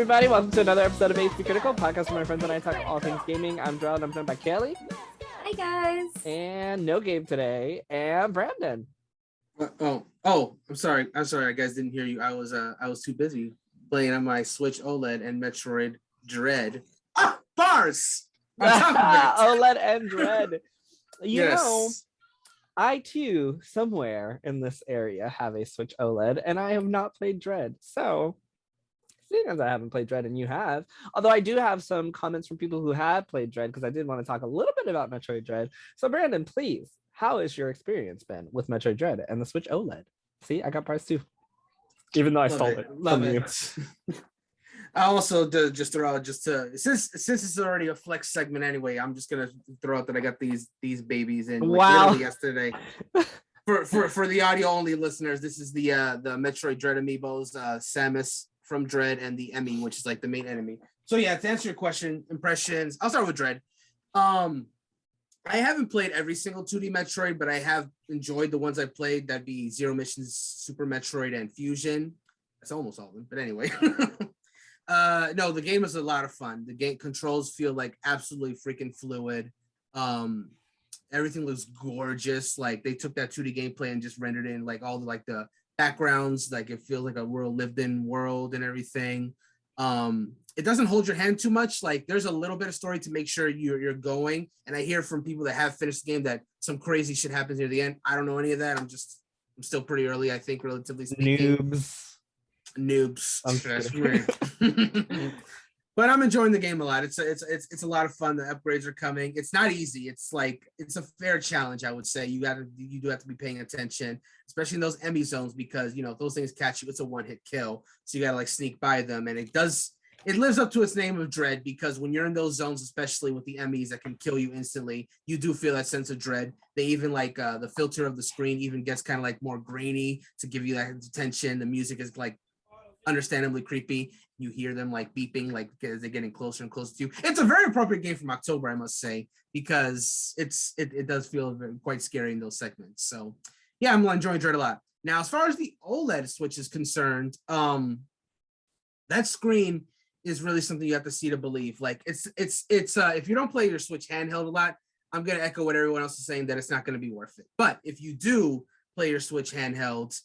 everybody, welcome to another episode of HP Critical, podcast where my friends and I talk all things gaming. I'm Jerel, and I'm joined by Kelly. Hi guys. And no Gabe today, and Brandon. I'm sorry. I guys didn't hear you. I was too busy playing on my Switch OLED and Metroid Dread. Bars! On top of it. OLED and Dread. You Yes. know, I too, somewhere in this area, have a Switch OLED, and I have not played Dread. So, seeing as I haven't played Dread and you have, although I do have some comments from people who have played Dread, because I did want to talk a little bit about Metroid Dread. So, Brandon, please, how has your experience been with Metroid Dread and the Switch OLED? See, I got prize too. Even though I stole it. Love from it. You. I also just throw out since it's already a flex segment anyway, I'm just gonna throw out that I got these babies in literally yesterday. For the audio only listeners, this is the Metroid Dread amiibos, Samus from Dread and the Emmy, which is like the main enemy. So yeah, to answer your question, impressions, I'll start with Dread. I haven't played every single 2D Metroid, but I have enjoyed the ones I've played. That'd be Zero Missions, Super Metroid, and Fusion. That's almost all of them, but anyway. No, the game is a lot of fun. The game controls feel like absolutely freaking fluid. Everything looks gorgeous. Like they took that 2D gameplay and just rendered in like all the backgrounds. Like it feels like a lived in world and everything. It doesn't hold your hand too much. Like there's a little bit of story to make sure you're going. And I hear from people that have finished the game that some crazy shit happens near the end. I don't know any of that. I'm still pretty early, I think, relatively speaking. Noobs. That's weird. But I'm enjoying the game a lot. It's a lot of fun. The upgrades are coming. It's not easy. It's a fair challenge, I would say. You do have to be paying attention, especially in those Emmy zones, because if those things catch you, it's a one-hit kill. So you gotta sneak by them. And it lives up to its name of dread, because when you're in those zones, especially with the Emmys that can kill you instantly, you do feel that sense of dread. They even the filter of the screen even gets kind of more grainy to give you that attention. The music is understandably creepy. You hear them beeping as they're getting closer and closer to you. It's a very appropriate game from October, I must say, because it does feel quite scary in those segments. So yeah, I'm enjoying Dread a lot. Now, as far as the OLED Switch is concerned, that screen is really something you have to see to believe. It's if you don't play your Switch handheld a lot, I'm gonna echo what everyone else is saying, that it's not gonna be worth it. But if you do play your Switch handheld,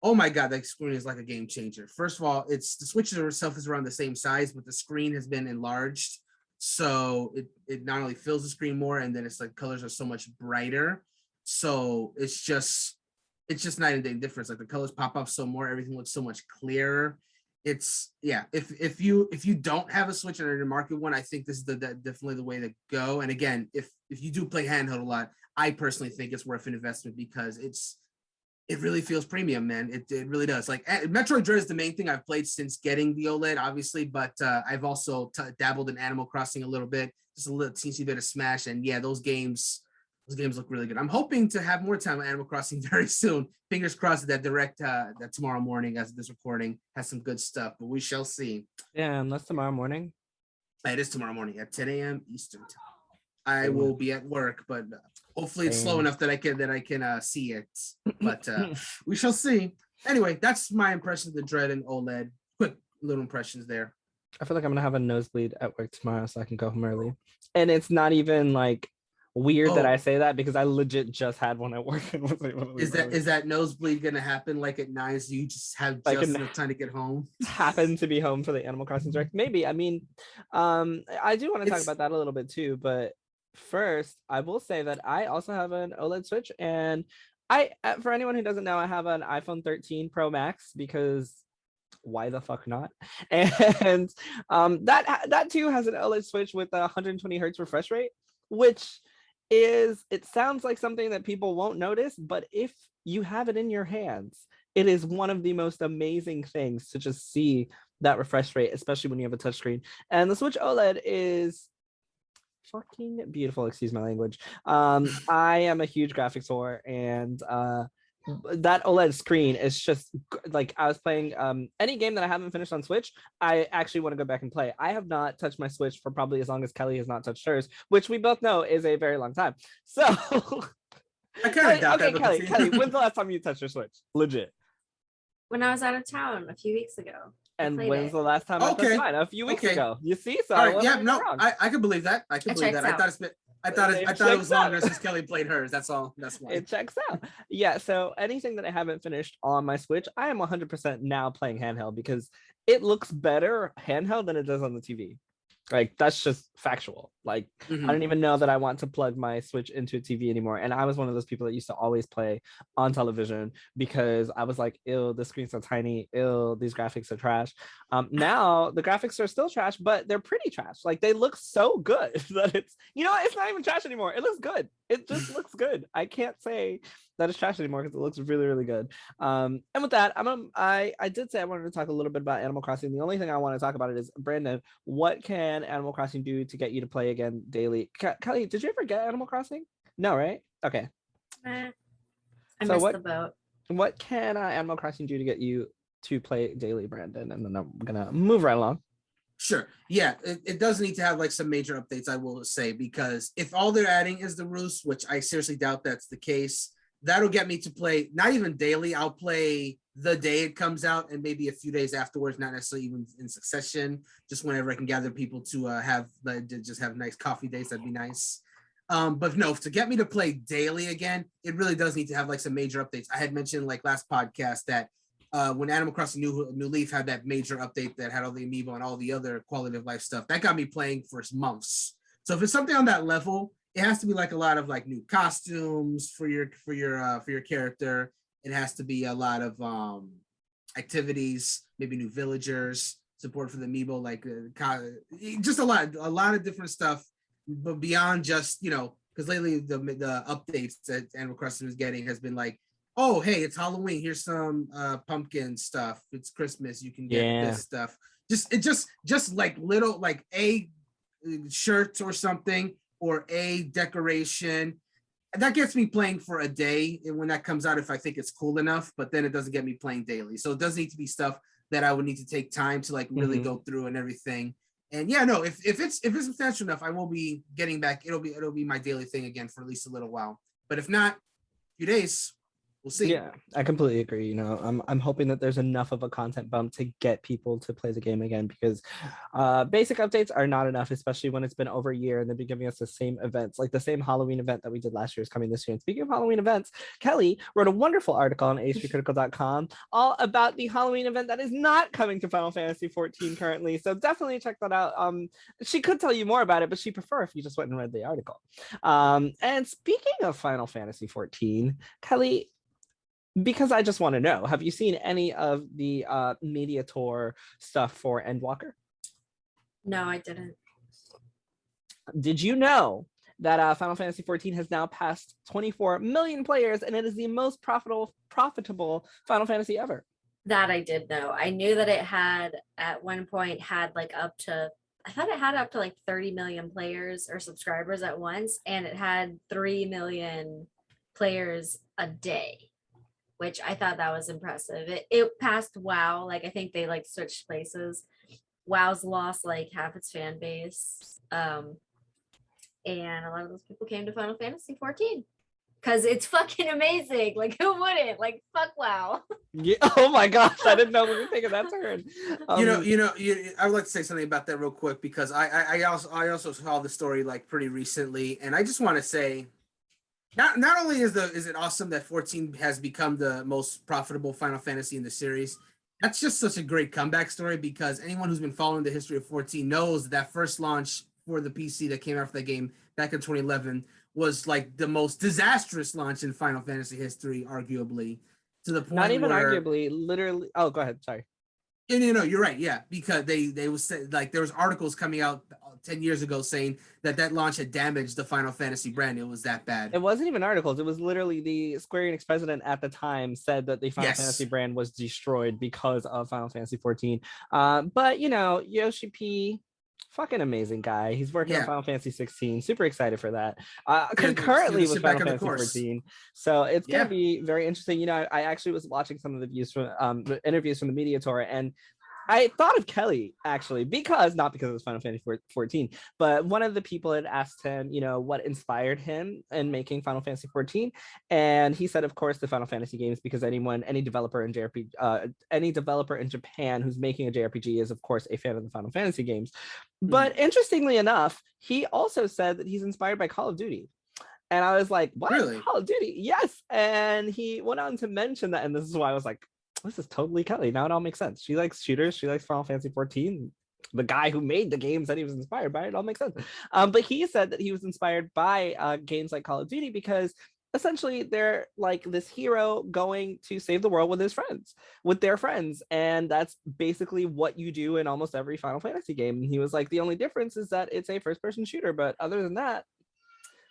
oh my God, that screen is like a game changer. First of all, the Switch itself is around the same size, but the screen has been enlarged. So it not only fills the screen more, and then it's colors are so much brighter. So it's just night and day difference. The colors pop up so more, everything looks so much clearer. If you don't have a Switch and are in the market one, I think this is definitely the way to go. And again, if you do play handheld a lot, I personally think it's worth an investment, because it really feels premium, man. It really does. Metroid Dread is the main thing I've played since getting the OLED, obviously, but I've also dabbled in Animal Crossing a little bit, just a little teensy bit of Smash, and yeah, those games look really good. I'm hoping to have more time on Animal Crossing very soon. Fingers crossed that that tomorrow morning, as this recording, has some good stuff, but we shall see. Yeah, unless tomorrow morning. It is tomorrow morning at 10 a.m. Eastern time. I will be at work, but hopefully it's slow enough that I can see it. But we shall see. Anyway, that's my impression of the Dread and OLED. Quick little impressions there. I feel like I'm gonna have a nosebleed at work tomorrow, so I can go home early. And it's not even weird that I say that, because I legit just had one at work. And was able to is that nosebleed gonna happen at 9, so you just have just enough time to get home? Happen to be home for the Animal Crossing Direct? Maybe. I mean, I do want to talk about that a little bit too, but first, I will say that I also have an OLED Switch, and for anyone who doesn't know, I have an iPhone 13 Pro Max, because why the fuck not? And that too has an OLED Switch with a 120 hertz refresh rate, which it sounds like something that people won't notice, but if you have it in your hands, it is one of the most amazing things to just see that refresh rate, especially when you have a touchscreen. And the Switch OLED is fucking beautiful, excuse my language. I am a huge graphics whore, and that OLED screen is just I was playing any game that I haven't finished on Switch, I actually want to go back and play. I have not touched my Switch for probably as long as Kelly has not touched hers, which we both know is a very long time. So I kind of doubt that. Kelly, when's the last time you touched your Switch? Legit. When I was out of town a few weeks ago. And when's the last time I played mine? A few weeks ago. You see, so all right, yeah, no, I can believe that. I can believe that. I thought it was longer since Kelly played hers. That's all. That's why it checks out. Yeah. So anything that I haven't finished on my Switch, I am 100% now playing handheld because it looks better handheld than it does on the TV. Like that's just factual. Like I don't even know that I want to plug my Switch into a TV anymore. And I was one of those people that used to always play on television because I was like, ew, the screen's so tiny. Ew, these graphics are trash. Now the graphics are still trash, but they're pretty trash. Like they look so good that it's, you know, it's not even trash anymore. It looks good. It just looks good. I can't say that it's trash anymore because it looks really, really good. And with that, I did say I wanted to talk a little bit about Animal Crossing. The only thing I want to talk about it is, Brandon, what can Animal Crossing do to get you to play again daily? Kelly, did you ever get Animal Crossing? No, right? Okay. I missed the boat. What can Animal Crossing do to get you to play daily, Brandon? And then I'm gonna move right along. Sure. Yeah, it does need to have like some major updates, I will say, because if all they're adding is the roost, which I seriously doubt that's the case, that'll get me to play not even daily. I'll play the day it comes out and maybe a few days afterwards, not necessarily even in succession, just whenever I can gather people to have nice coffee dates. That'd be nice. But no, to get me to play daily again, it really does need to have like some major updates. I had mentioned like last podcast that when Animal Crossing New Leaf had that major update that had all the amiibo and all the other quality of life stuff, that got me playing for months. So if it's something on that level, it has to be like a lot of like new costumes for your character. It has to be a lot of activities, maybe new villagers, support for the amiibo, like just a lot of different stuff. But beyond just, you know, because lately the updates that Animal Crossing is getting has been like, oh, hey, it's Halloween. Here's some pumpkin stuff. It's Christmas. You can get this stuff. Just like little, like a shirt or something, or a decoration. That gets me playing for a day. And when that comes out, if I think it's cool enough, but then it doesn't get me playing daily. So it does need to be stuff that I would need to take time to like really go through and everything. And yeah, no, if it's substantial enough, I will be getting back. It'll be my daily thing again for at least a little while. But if not, a few days, we'll see. Yeah, I completely agree. You know, I'm hoping that there's enough of a content bump to get people to play the game again, because basic updates are not enough, especially when it's been over a year and they've been giving us the same events, like the same Halloween event that we did last year is coming this year. And speaking of Halloween events, Kelly wrote a wonderful article on hpcritical.com all about the Halloween event that is not coming to Final Fantasy 14 currently. So definitely check that out. She could tell you more about it, but she'd prefer if you just went and read the article. And speaking of Final Fantasy 14, Kelly, because I just want to know, have you seen any of the media tour stuff for Endwalker? No, I didn't. Did you know that Final Fantasy 14 has now passed 24 million players, and it is the most profitable Final Fantasy ever? That I did know. I knew that it had at one point had like up to, I thought it had up to like 30 million players or subscribers at once, and it had 3 million players a day, which I thought that was impressive. It passed WoW. Like I think they like switched places. WoW's lost like half its fan base. And a lot of those people came to Final Fantasy 14 because it's fucking amazing. Like who wouldn't? Like fuck WoW. Yeah. Oh my gosh, I didn't know we were taking that turn. I would like to say something about that real quick, because I also saw the story like pretty recently, and I just want to say, Not only is it awesome that 14 has become the most profitable Final Fantasy in the series, that's just such a great comeback story, because anyone who's been following the history of 14 knows that first launch for the PC that came after the game back in 2011 was like the most disastrous launch in Final Fantasy history, arguably, to the point not even where, arguably, literally. Oh, go ahead. Sorry. No, you're right. Yeah, because they was like, there was articles coming out 10 years ago saying that launch had damaged the Final Fantasy brand. It was that bad. It wasn't even articles. It was literally the Square Enix president at the time said that the Final Fantasy brand was destroyed because of Final Fantasy 14. But you know, Yoshi P, fucking amazing guy. He's working on Final Fantasy 16. Super excited for that. Concurrently with Final Fantasy 14. So it's gonna be very interesting. You know, I actually was watching some of the views from the interviews from the media tour, and I thought of Kelly actually, not because it was Final Fantasy 14, but one of the people had asked him, what inspired him in making Final Fantasy 14, and he said, of course, the Final Fantasy games, because any developer in JRPG, any developer in Japan who's making a JRPG is, of course, a fan of the Final Fantasy games. But interestingly enough, he also said that he's inspired by Call of Duty. And I was like, what? Really? Call of Duty? Yes. And he went on to mention that. And this is why I was like, this is totally Kelly. Now it all makes sense. She likes shooters. She likes Final Fantasy 14. The guy who made the games that he was inspired by, it all makes sense. But he said that he was inspired by games like Call of Duty because essentially they're like this hero going to save the world with their friends. And that's basically what you do in almost every Final Fantasy game. And he was like, the only difference is that it's a first-person shooter. But other than that,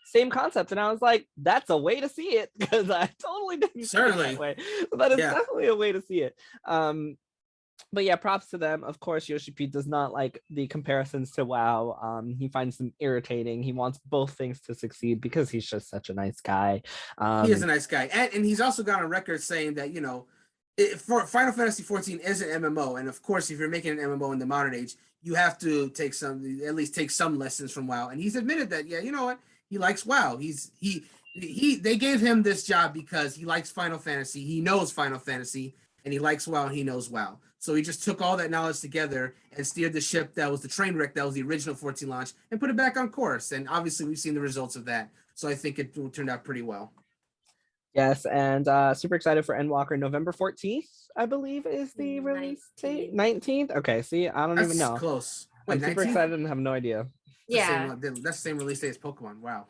same concept. And I was like, that's a way to see it, because I totally didn't see it that way. So that is definitely a way to see it. But yeah, props to them. Of course, Yoshi P does not like the comparisons to WoW. He finds them irritating. He wants both things to succeed because he's just such a nice guy. He is a nice guy. And he's also got on record saying that, for Final Fantasy 14 is an MMO. And of course, if you're making an MMO in the modern age, you have to at least take some lessons from WoW. And he's admitted that, you know what? He likes WoW. They gave him this job because he likes Final Fantasy. He knows Final Fantasy, and he likes WoW, and he knows WoW. So he just took all that knowledge together and steered the ship that was the train wreck that was the original 14 launch and put it back on course. And obviously, we've seen the results of that. So I think it turned out pretty well. Yes, and super excited for Endwalker. November 14th, I believe, is the release date. 19th? Okay, see, I don't even know. Close. Wait, I'm super excited and have no idea. That's the same release date as Pokemon. Wow.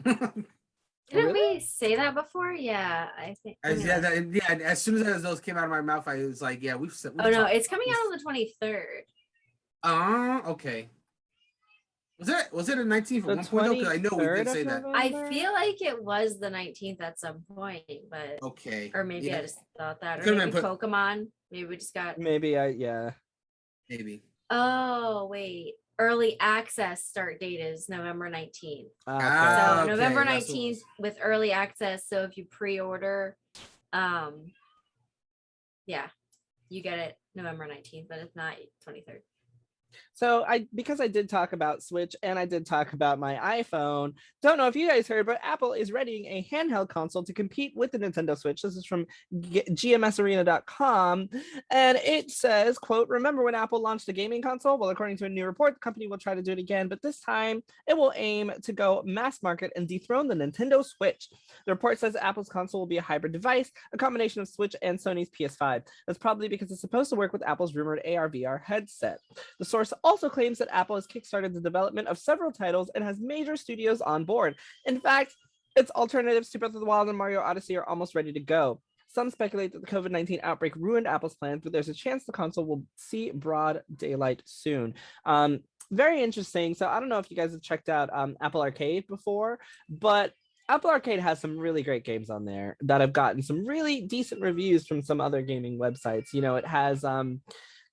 Didn't we say that before? Yeah, I think. As soon as those came out of my mouth, I was like, yeah, we've oh no, it's coming out on the 23rd. Okay. Was it a 19th at one point? Because I know we did say that. I feel like it was the 19th at some point, but okay. Or maybe I just thought that. Or maybe Pokemon. Maybe we just got. Maybe. Maybe. Oh wait. Early access start date is November 19th. Okay. So November 19th with early access. So if you pre-order, you get it November 19th, but if not, 23rd. So because I did talk about Switch and I did talk about my iPhone, don't know if you guys heard, but Apple is readying a handheld console to compete with the Nintendo Switch. This is from gmsarena.com, and it says, quote, remember when Apple launched a gaming console? Well, according to a new report, the company will try to do it again, but this time it will aim to go mass market and dethrone the Nintendo Switch. The report says Apple's console will be a hybrid device, a combination of Switch and Sony's PS5. That's probably because it's supposed to work with Apple's rumored AR/VR headset. The source also claims that Apple has kickstarted the development of several titles and has major studios on board. In fact, its alternatives to Breath of the Wild and Mario Odyssey are almost ready to go. Some speculate that the COVID-19 outbreak ruined Apple's plans, but there's a chance the console will see broad daylight soon. Very interesting. So I don't know if you guys have checked out Apple Arcade before, but Apple Arcade has some really great games on there that have gotten some really decent reviews from some other gaming websites. It has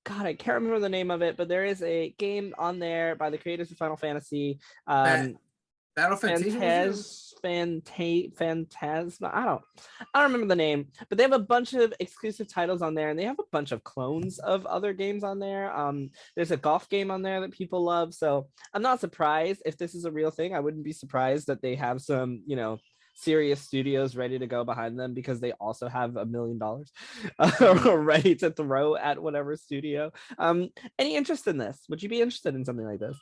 God, I can't remember the name of it, but there is a game on there by the creators of Final Fantasy. Battle Phantasma. I don't remember the name, but they have a bunch of exclusive titles on there, and they have a bunch of clones of other games on there. There's a golf game on there that people love, so I'm not surprised if this is a real thing. I wouldn't be surprised that they have some, serious studios ready to go behind them, because they also have $1 million ready to throw at whatever studio. Any interest in this? Would you be interested in something like this?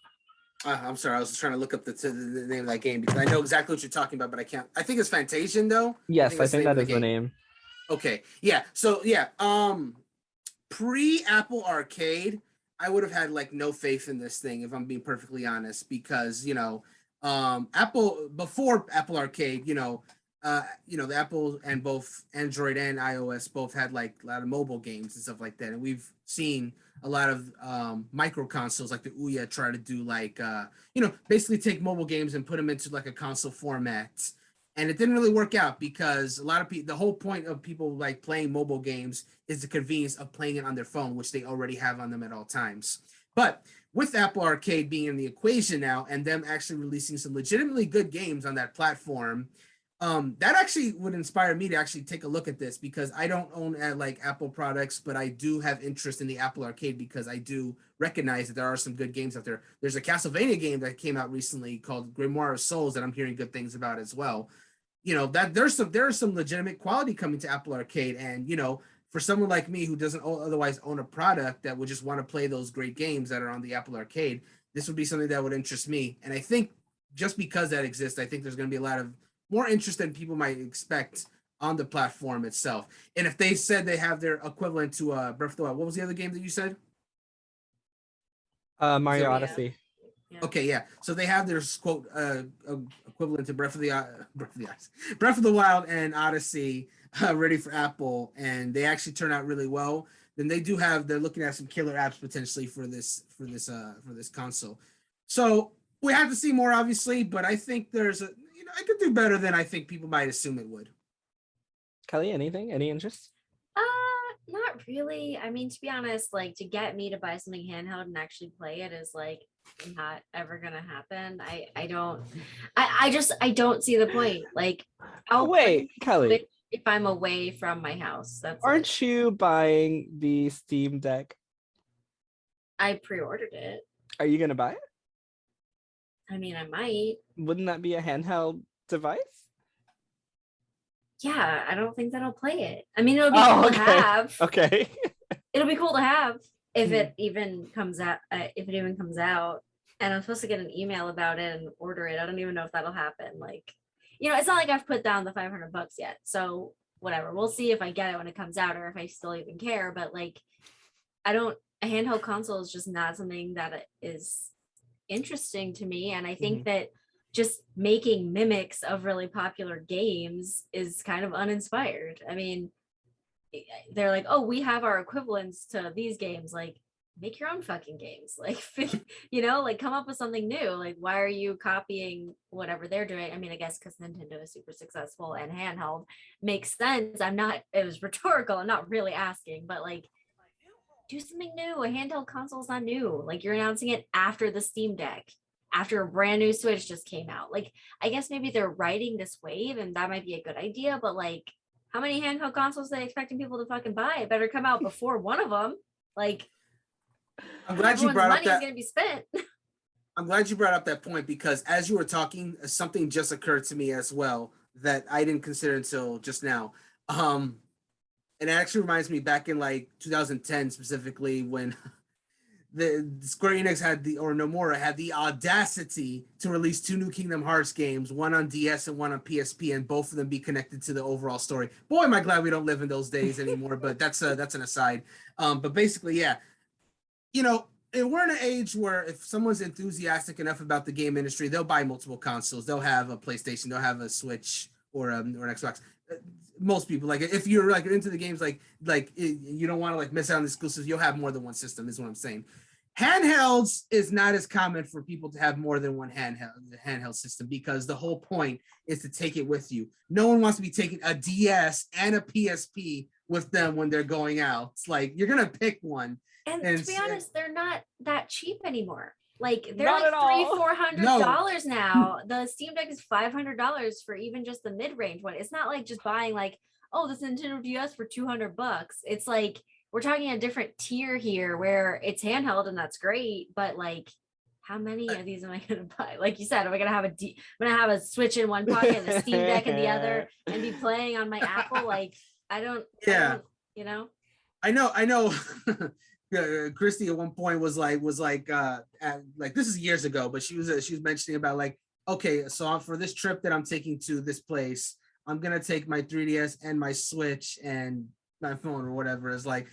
I'm sorry, I was trying to look up the name of that game because I know exactly what you're talking about, but I can't. I think it's Fantasian though. Yes, I think that is the name. Okay, yeah. So yeah, pre-Apple Arcade, I would have had like no faith in this thing if I'm being perfectly honest, because Apple, before Apple Arcade, the Apple and both Android and iOS both had like a lot of mobile games and stuff like that, and we've seen a lot of micro consoles like the Ouya try to do like basically take mobile games and put them into like a console format, and it didn't really work out because a lot of people, the whole point of people like playing mobile games is the convenience of playing it on their phone, which they already have on them at all times. But with Apple Arcade being in the equation now and them actually releasing some legitimately good games on that platform, That actually would inspire me to actually take a look at this, because I don't own like Apple products, but I do have interest in the Apple Arcade because I do recognize that there are some good games out there. There's a Castlevania game that came out recently called Grimoire of Souls that I'm hearing good things about as well. That there are some legitimate quality coming to Apple Arcade, and for someone like me who doesn't otherwise own a product that would just want to play those great games that are on the Apple Arcade, this would be something that would interest me. And I think just because that exists, I think there's going to be a lot of more interest than people might expect on the platform itself. And if they said they have their equivalent to Breath of the Wild, what was the other game that you said? Mario Odyssey. Yeah. Okay, yeah. So they have their quote equivalent to Breath of the Wild and Odyssey ready for Apple, and they actually turn out really well. Then they're looking at some killer apps potentially for this console. So we have to see more, obviously, but I think I could do better than I think people might assume it would. Kelly, any interest? Not really. I mean, to be honest, like to get me to buy something handheld and actually play it is like not ever gonna happen. I don't see the point. Like, I'll Wait, Kelly, if I'm away from my house. Aren't you buying the Steam Deck? I pre-ordered it. Are you gonna buy it? I mean, I might. Wouldn't that be a handheld device? Yeah, I don't think that I'll play it. I mean, it'll be cool to have. Okay. It'll be cool to have if it even comes out. If it even comes out, and I'm supposed to get an email about it and order it. I don't even know if that'll happen. Like, it's not like I've put down the $500 yet. So whatever, we'll see if I get it when it comes out or if I still even care. But like, a handheld console is just not something that is interesting to me, and I think that just making mimics of really popular games is kind of uninspired. I mean, they're like, oh, we have our equivalents to these games. Like, make your own fucking games. Like, like come up with something new. Like, why are you copying whatever they're doing? I mean, I guess because Nintendo is super successful and handheld makes sense. It was rhetorical. I'm not really asking, but like, do something new. A handheld console is not new. Like, you're announcing it after the Steam Deck, after a brand new Switch just came out. Like, I guess maybe they're riding this wave and that might be a good idea, but like, how many handheld consoles are they expecting people to fucking buy? It better come out before one of them. Like, I'm glad you brought up that. Money's gonna be spent. I'm glad you brought up that point, because as you were talking, something just occurred to me as well that I didn't consider until just now. And it actually reminds me back in like 2010 specifically, when the Square Enix Nomura had the audacity to release 2 new Kingdom Hearts games, one on DS and one on PSP, and both of them be connected to the overall story. Boy, am I glad we don't live in those days anymore, but that's an aside. But basically, yeah, we're in an age where if someone's enthusiastic enough about the game industry, they'll buy multiple consoles. They'll have a PlayStation, they'll have a Switch or an Xbox. Most people, like, if you're like into the games, like you don't want to like miss out on the exclusives, you'll have more than one system, is what I'm saying. Handhelds is not as common for people to have more than one handheld system, because the whole point is to take it with you. No one wants to be taking a DS and a PSP with them when they're going out. It's like, you're gonna pick one. And to be honest, they're not that cheap anymore. Like, they're Not like $300-$400 No. now. The Steam Deck is $500 for even just the mid-range one. It's not like just buying like, oh, this Nintendo DS for $200. It's like, we're talking a different tier here where it's handheld and that's great, but like, how many of these am I gonna buy? Like you said, am I gonna have a Switch in one pocket and a Steam Deck in the other and be playing on my Apple? Like, I don't, I know. Christy at one point was like this is years ago, but she was mentioning about like, okay, so for this trip that I'm taking to this place, I'm gonna take my 3DS and my Switch and my phone or whatever. I was like,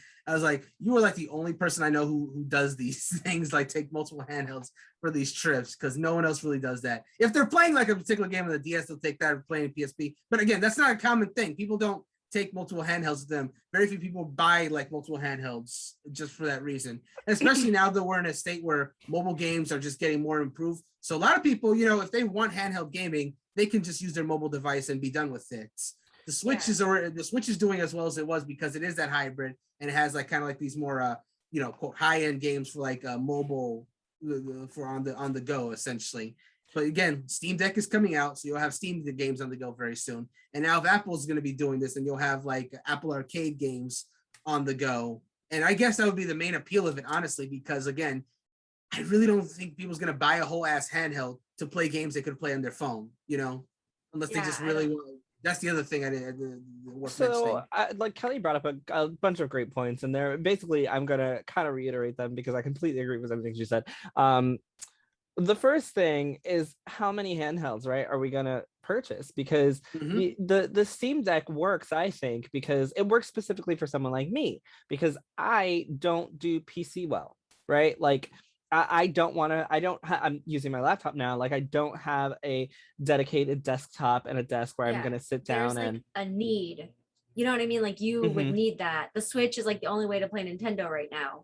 you were like the only person I know who does these things, like take multiple handhelds for these trips, because no one else really does that. If they're playing like a particular game on the DS, they'll take that, or playing PSP. But again, that's not a common thing. People don't take multiple handhelds with them. Very few people buy like multiple handhelds just for that reason. And especially now that we're in a state where mobile games are just getting more improved. So a lot of people, if they want handheld gaming, they can just use their mobile device and be done with it. The Switch is doing as well as it was because it is that hybrid, and it has like kind of like these more quote high-end games for like mobile, for on the go essentially. But again, Steam Deck is coming out, so you'll have Steam games on the go very soon. And now if Apple's going to be doing this, then you'll have like Apple Arcade games on the go. And I guess that would be the main appeal of it, honestly, because again, I really don't think people's going to buy a whole ass handheld to play games they could play on their phone, you know, unless they just really want. That's the other thing I did. So, like Kelly brought up a bunch of great points, and there basically I'm gonna kind of reiterate them because I completely agree with everything she said. The first thing is how many handhelds, right, are we gonna purchase? Because the Steam Deck works, I think, because it works specifically for someone like me, because I don't do PC well, right? Like I don't want to, I'm using my laptop now. Like I don't have a dedicated desktop and a desk where I'm going to sit down. There's and like a need, you know what I mean? Like you would need that. The Switch is like the only way to play Nintendo right now.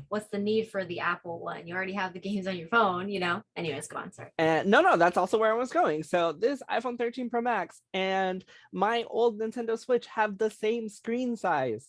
What's the need for the Apple one? You already have the games on your phone, you know? Anyways, go on, sorry. And no, that's also where I was going. So this iPhone 13 Pro Max and my old Nintendo Switch have the same screen size.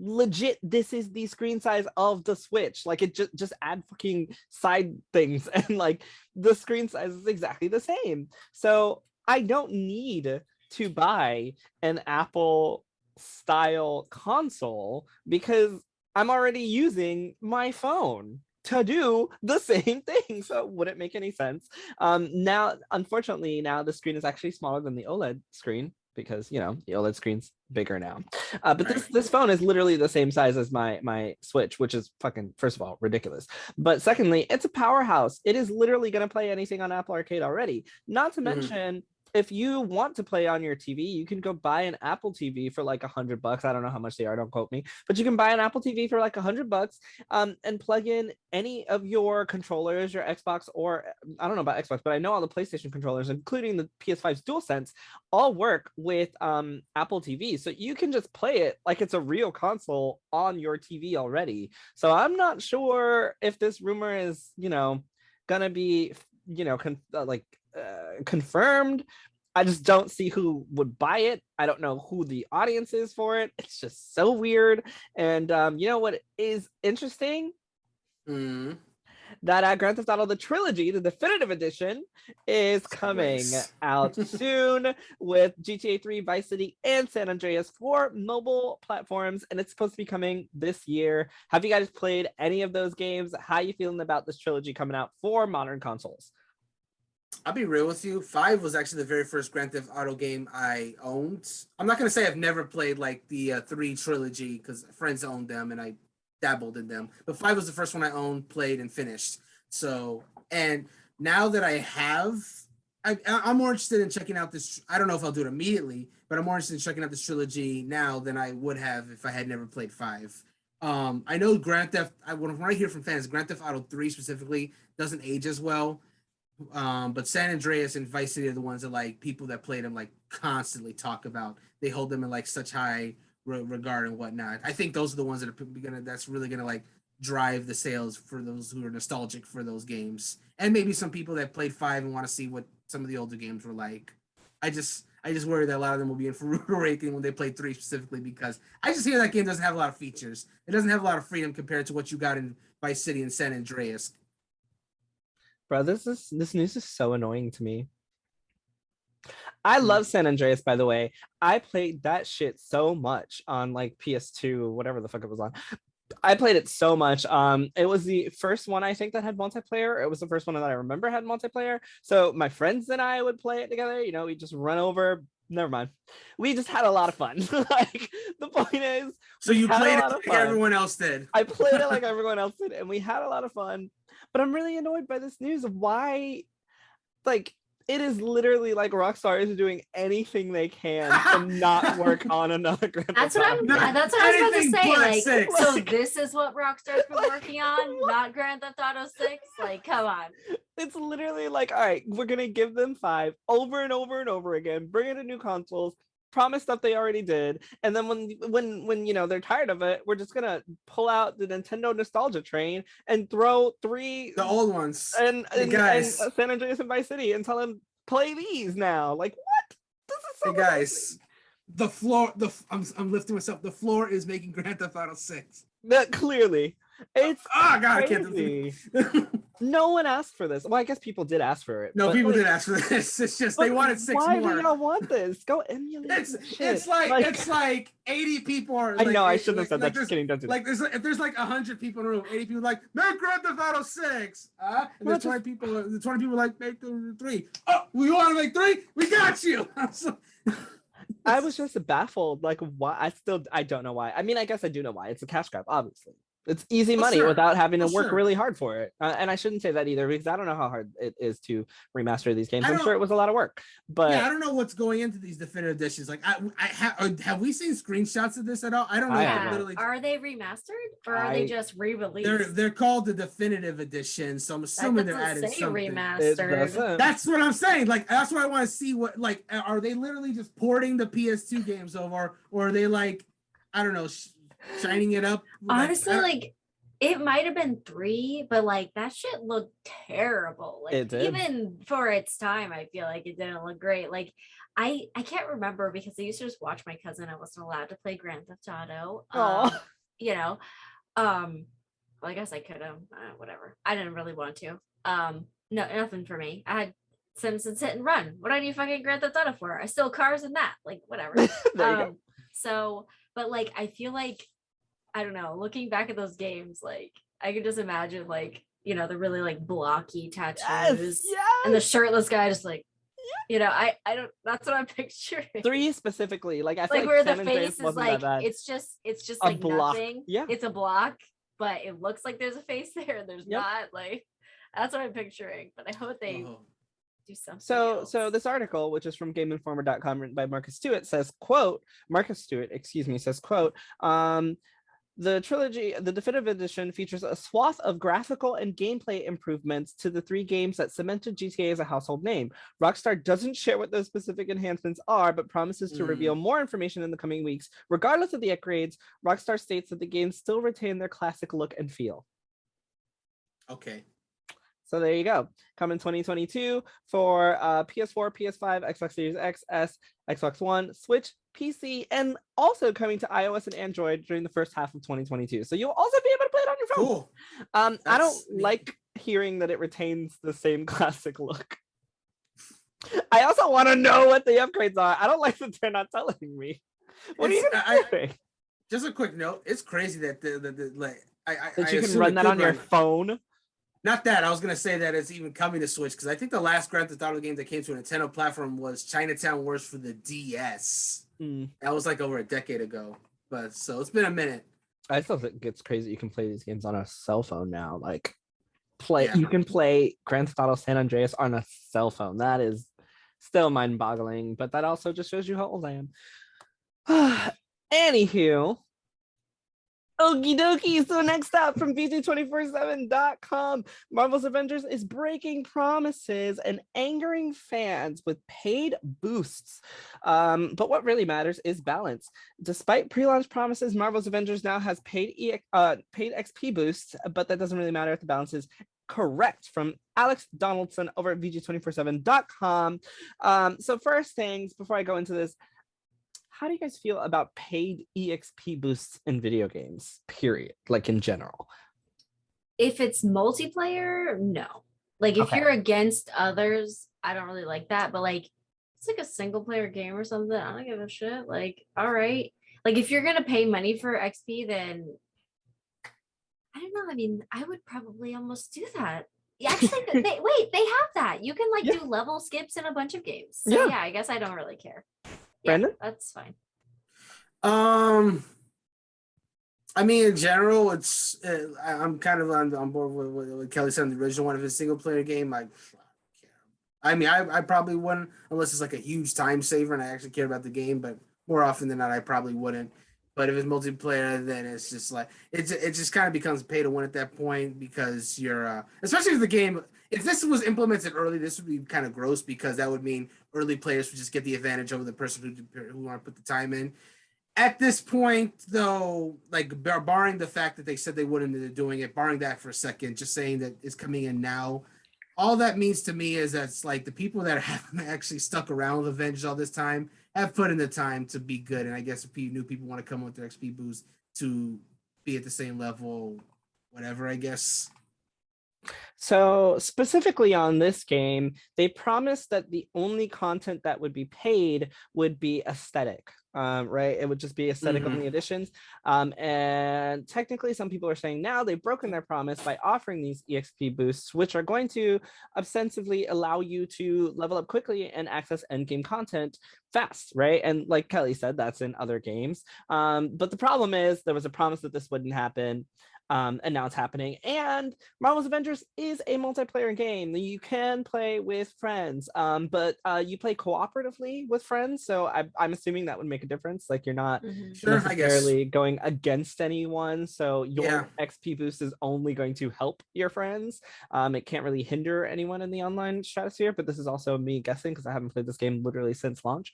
Legit, this is the screen size of the Switch. Like it just add fucking side things and like the screen size is exactly the same. So I don't need to buy an Apple style console because I'm already using my phone to do the same thing. So it wouldn't make any sense. Now, unfortunately, now the screen is actually smaller than the OLED screen because, you know, the OLED screen's bigger now. But this phone is literally the same size as my Switch, which is fucking, first of all, ridiculous. But secondly, it's a powerhouse. It is literally going to play anything on Apple Arcade already. Not to mention, if you want to play on your TV, you can go buy an Apple TV for like $100. I don't know how much they are, don't quote me, but you can buy an Apple TV for like $100 and plug in any of your controllers, your Xbox, or I don't know about Xbox, but I know all the PlayStation controllers, including the PS5's DualSense, all work with Apple TV. So you can just play it like it's a real console on your TV already. So I'm not sure if this rumor is, you know, gonna be, you know, confirmed. I just don't see who would buy it. I don't know who the audience is for it. It's just so weird. And you know what is interesting? That Grand Theft Auto the Trilogy, the definitive edition, is coming out soon with GTA 3, Vice City, and San Andreas for mobile platforms, and it's supposed to be coming this year. Have you guys played any of those games? How are you feeling about this trilogy coming out for modern consoles? I'll be real with you. 5 was actually the very first Grand Theft Auto game I owned. I'm not gonna say I've never played like the 3 trilogy because friends owned them and I dabbled in them. But 5 was the first one I owned, played, and finished. So, and now that I have, I'm more interested in checking out this. I don't know if I'll do it immediately, but I'm more interested in checking out this trilogy now than I would have if I had never played 5. I know Grand Theft. When I hear from fans, Grand Theft Auto 3 specifically doesn't age as well. But San Andreas and Vice City are the ones that like people that played them like constantly talk about. They hold them in like such high regard and whatnot. I think those are the ones that are that's really gonna like drive the sales for those who are nostalgic for those games, and maybe some people that played 5 and want to see what some of the older games were like. I just worry that a lot of them will be in for rude awakening when they play 3 specifically because I just hear that game doesn't have a lot of features. It doesn't have a lot of freedom compared to what you got in Vice City and San Andreas. Bro, this news is so annoying to me. I love San Andreas, by the way. I played that shit so much on like PS2, whatever the fuck it was on. I played it so much. It was the first one I think that had multiplayer. It was the first one that I remember had multiplayer. So my friends and I would play it together. You know, we just run over. Never mind. We just had a lot of fun. Like the point is, so you played it like everyone else did. I played it like everyone else did, and we had a lot of fun. But I'm really annoyed by this news of why, like, it is literally like Rockstar is doing anything they can to not work on another Grand Theft Auto. That's what I was about to say. Like, 6. So this is what Rockstar's been working on, not Grand Theft Auto 6. Like, come on. It's literally like, all right, we're gonna give them 5 over and over and over again, bring in new consoles, promise stuff they already did, and then when you know they're tired of it, we're just gonna pull out the Nintendo nostalgia train and throw 3 the old ones and San Andreas and Vice City and tell them play these now. Like what? This is so guys. The floor. I'm lifting myself. The floor is making Grand Theft Auto 6. That clearly, it's God, crazy. I can't. No one asked for this. Well, I guess people did ask for it. No, but, people like, did ask for this. It's just they wanted 6 why more. do y'all want this? Go emulate. It's like 80 people are. I like, know I shouldn't have said like that. Just kidding. Don't do that. Like if there's like 100 people in the room, 80 people like make Grand Theft Auto 6. And there's 20 people. The 20 people like make the 3. Oh, we want to make 3? We got you. I was just baffled. Like, why? I don't know why. I mean, I guess I do know why. It's a cash grab, obviously. It's easy money without having to work really hard for it. And I shouldn't say that either, because I don't know how hard it is to remaster these games. I'm sure it was a lot of work. But yeah, I don't know what's going into these definitive editions. Like, have we seen screenshots of this at all? I don't know. Yeah. Are they remastered or are they just re-released? They're called the definitive edition, so I'm assuming they're adding something. Remastered. That's what I'm saying. Like, that's what I want to see. What, like, are they literally just porting the PS2 games over, or are they like, I don't know, shining it up? Honestly, like it might have been 3, but like that shit looked terrible. Like, it did. Even for its time, I feel like it didn't look great. Like I can't remember, because I used to just watch my cousin. I wasn't allowed to play Grand Theft Auto. You know, well, I guess I could have. Whatever. I didn't really want to. No, nothing for me. I had Simpsons Hit and Run. What do I need fucking Grand Theft Auto for? I stole cars in that. Like, whatever. There you go. So, but like, I feel like, I don't know, looking back at those games, like I could just imagine, like, you know, the really like blocky tattoos and the shirtless guy just like, you know, I don't, that's what I'm picturing. 3 specifically, like I feel like where San the Andreas face is like, it's just like block. nothing. Yeah, it's a block, but it looks like there's a face there and there's not. Like, that's what I'm picturing, but I hope they do something else. So this article, which is from GameInformer.com, written by Marcus Stewart, says, quote, the trilogy, the definitive edition, features a swath of graphical and gameplay improvements to the 3 games that cemented GTA as a household name. Rockstar doesn't share what those specific enhancements are, but promises to reveal more information in the coming weeks. Regardless of the upgrades, Rockstar states that the games still retain their classic look and feel. Okay. So there you go. Coming 2022 for PS4, PS5, Xbox Series X, S, Xbox One, Switch, PC, and also coming to iOS and Android during the first half of 2022. So you'll also be able to play it on your phone. Cool. I don't like hearing that it retains the same classic look. I also want to know what the upgrades are. I don't like that they're not telling me. What are you doing? Just a quick note. It's crazy that that you can run that on your phone. Not that, I was going to say that it's even coming to Switch, because I think the last Grand Theft Auto game that came to a Nintendo platform was Chinatown Wars for the DS. That was like over a decade ago. But so it's been a minute. I still think it's crazy you can play these games on a cell phone now. Like, you can play Grand Theft Auto San Andreas on a cell phone. That is still mind-boggling, but that also just shows you how old I am. Anywho, okie dokie. So next up from VG247.com, Marvel's Avengers is breaking promises and angering fans with paid boosts. But what really matters is balance. Despite pre-launch promises, Marvel's Avengers now has paid XP boosts, but that doesn't really matter if the balance is correct. From Alex Donaldson over at VG247.com. So first things, before I go into this, how do you guys feel about paid EXP boosts in video games, period? Like, in general? If it's multiplayer, no. Like, if you're against others, I don't really like that. But like, it's like a single player game or something, I don't give a shit. Like, all right. Like, if you're gonna pay money for XP, then I don't know. I mean, I would probably almost do that. Actually, they have that. You can like do level skips in a bunch of games. So yeah, I guess I don't really care. Brandon? That's fine. I mean, in general, it's I'm kind of on board with what Kelly said in the original one. If it's a single player game, I mean, I probably wouldn't, unless it's like a huge time saver and I actually care about the game. But more often than not, I probably wouldn't. But if it's multiplayer, then it's just like it just kind of becomes pay to win at that point, because you're especially if the game. If this was implemented early, this would be kind of gross, because that would mean early players would just get the advantage over the person who want to put the time in. At this point, though, like barring the fact that they said they wouldn't be doing it, barring that for a second, just saying that it's coming in now, all that means to me is that it's like the people that haven't actually stuck around with Avengers all this time have put in the time to be good. And I guess if new people want to come with their XP boost to be at the same level, whatever, I guess. So specifically on this game, they promised that the only content that would be paid would be aesthetic, right? It would just be aesthetic only editions. And technically, some people are saying now they've broken their promise by offering these EXP boosts, which are going to ostensibly allow you to level up quickly and access endgame content fast, right? And like Kelly said, that's in other games. But the problem is there was a promise that this wouldn't happen. And now it's happening. And Marvel's Avengers is a multiplayer game that you can play with friends, but you play cooperatively with friends. So I'm assuming that would make a difference. Like you're not necessarily going against anyone. So your XP boost is only going to help your friends. It can't really hinder anyone in the online stratosphere, but this is also me guessing because I haven't played this game literally since launch.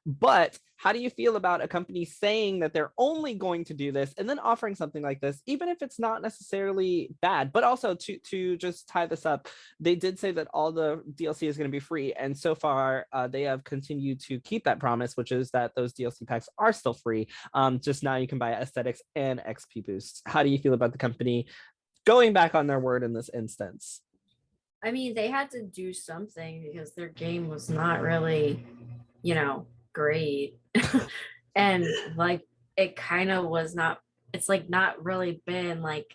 But how do you feel about a company saying that they're only going to do this and then offering something like this, even if it's not necessarily bad? But also to just tie this up, they did say that all the DLC is going to be free. And so far, they have continued to keep that promise, which is that those DLC packs are still free. Just now you can buy aesthetics and XP boosts. How do you feel about the company going back on their word in this instance? I mean, they had to do something because their game was not really, great. And like it kind of was not, it's like not really been like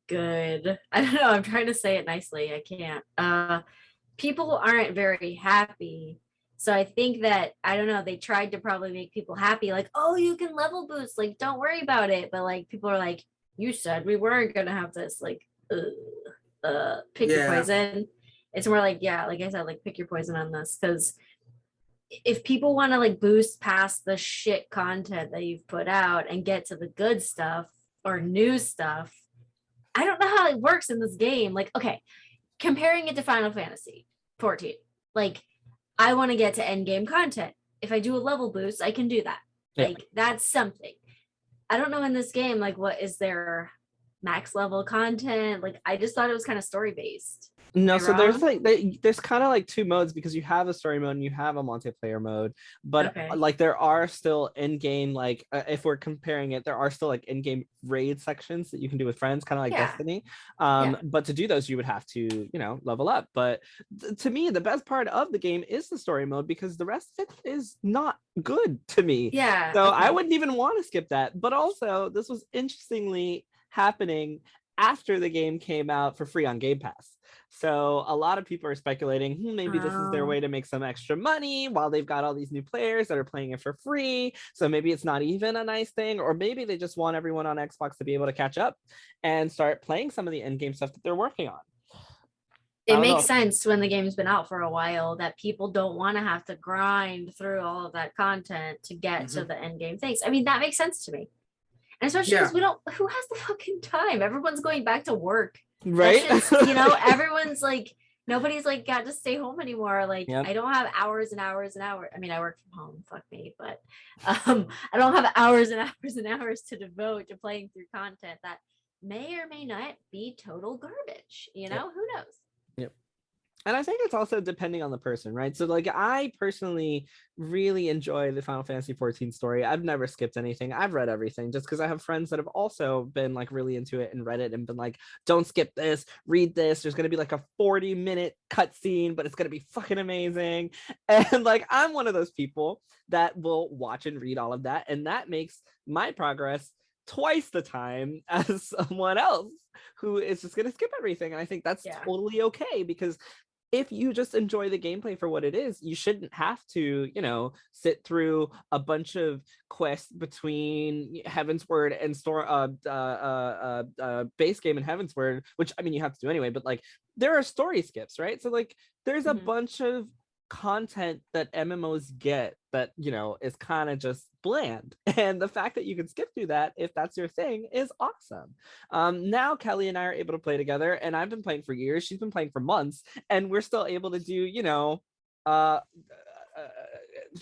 good. I don't know, I'm trying to say it nicely, I can't. People aren't very happy, so I think that, I don't know, they tried to probably make people happy, like, oh, you can level boost, like don't worry about it, but like people are like, you said we weren't gonna have this, like pick your poison. It's more like, yeah, like I said, like pick your poison on this, because if people want to like boost past the shit content that you've put out and get to the good stuff or new stuff, I don't know how it works in this game. Like, okay, comparing it to Final Fantasy 14, like I want to get to end game content. If I do a level boost, I can do that. Like that's something. I don't know in this game, like what is their max level content? Like I just thought it was kind of story based. No, so there's there's kind of like two modes, because you have a story mode and you have a multiplayer mode, but like there are still in-game, like if we're comparing it, there are still like in-game raid sections that you can do with friends, kind of like Destiny. But to do those you would have to, level up. But to me, the best part of the game is the story mode, because the rest of it is not good to me. So I wouldn't even want to skip that. But also, this was interestingly happening after the game came out for free on Game Pass. So a lot of people are speculating, maybe this is their way to make some extra money while they've got all these new players that are playing it for free. So maybe it's not even a nice thing, or maybe they just want everyone on Xbox to be able to catch up and start playing some of the end-game stuff that they're working on. It makes sense when the game's been out for a while that people don't want to have to grind through all of that content to get to the end game things. I mean, that makes sense to me. And especially because who has the fucking time? Everyone's going back to work. Right. Everyone's like, nobody's like got to stay home anymore. Like I don't have hours and hours and hours. I mean, I work from home, fuck me, but I don't have hours and hours and hours to devote to playing through content that may or may not be total garbage. Who knows? And I think it's also depending on the person, right? So like I personally really enjoy the Final Fantasy 14 story. I've never skipped anything. I've read everything just because I have friends that have also been like really into it and read it and been like, don't skip this, read this. There's going to be like a 40-minute cutscene, but it's going to be fucking amazing. And like, I'm one of those people that will watch and read all of that. And that makes my progress twice the time as someone else who is just going to skip everything. And I think that's totally okay, because if you just enjoy the gameplay for what it is, you shouldn't have to, sit through a bunch of quests between Heavensward and base game and Heavensward, which I mean you have to do anyway. But like there are story skips, right? So like there's a bunch of content that MMOs get that is kind of just bland, and the fact that you can skip through that if that's your thing is awesome. Now Kelly and I are able to play together, and I've been playing for years, she's been playing for months, and we're still able to do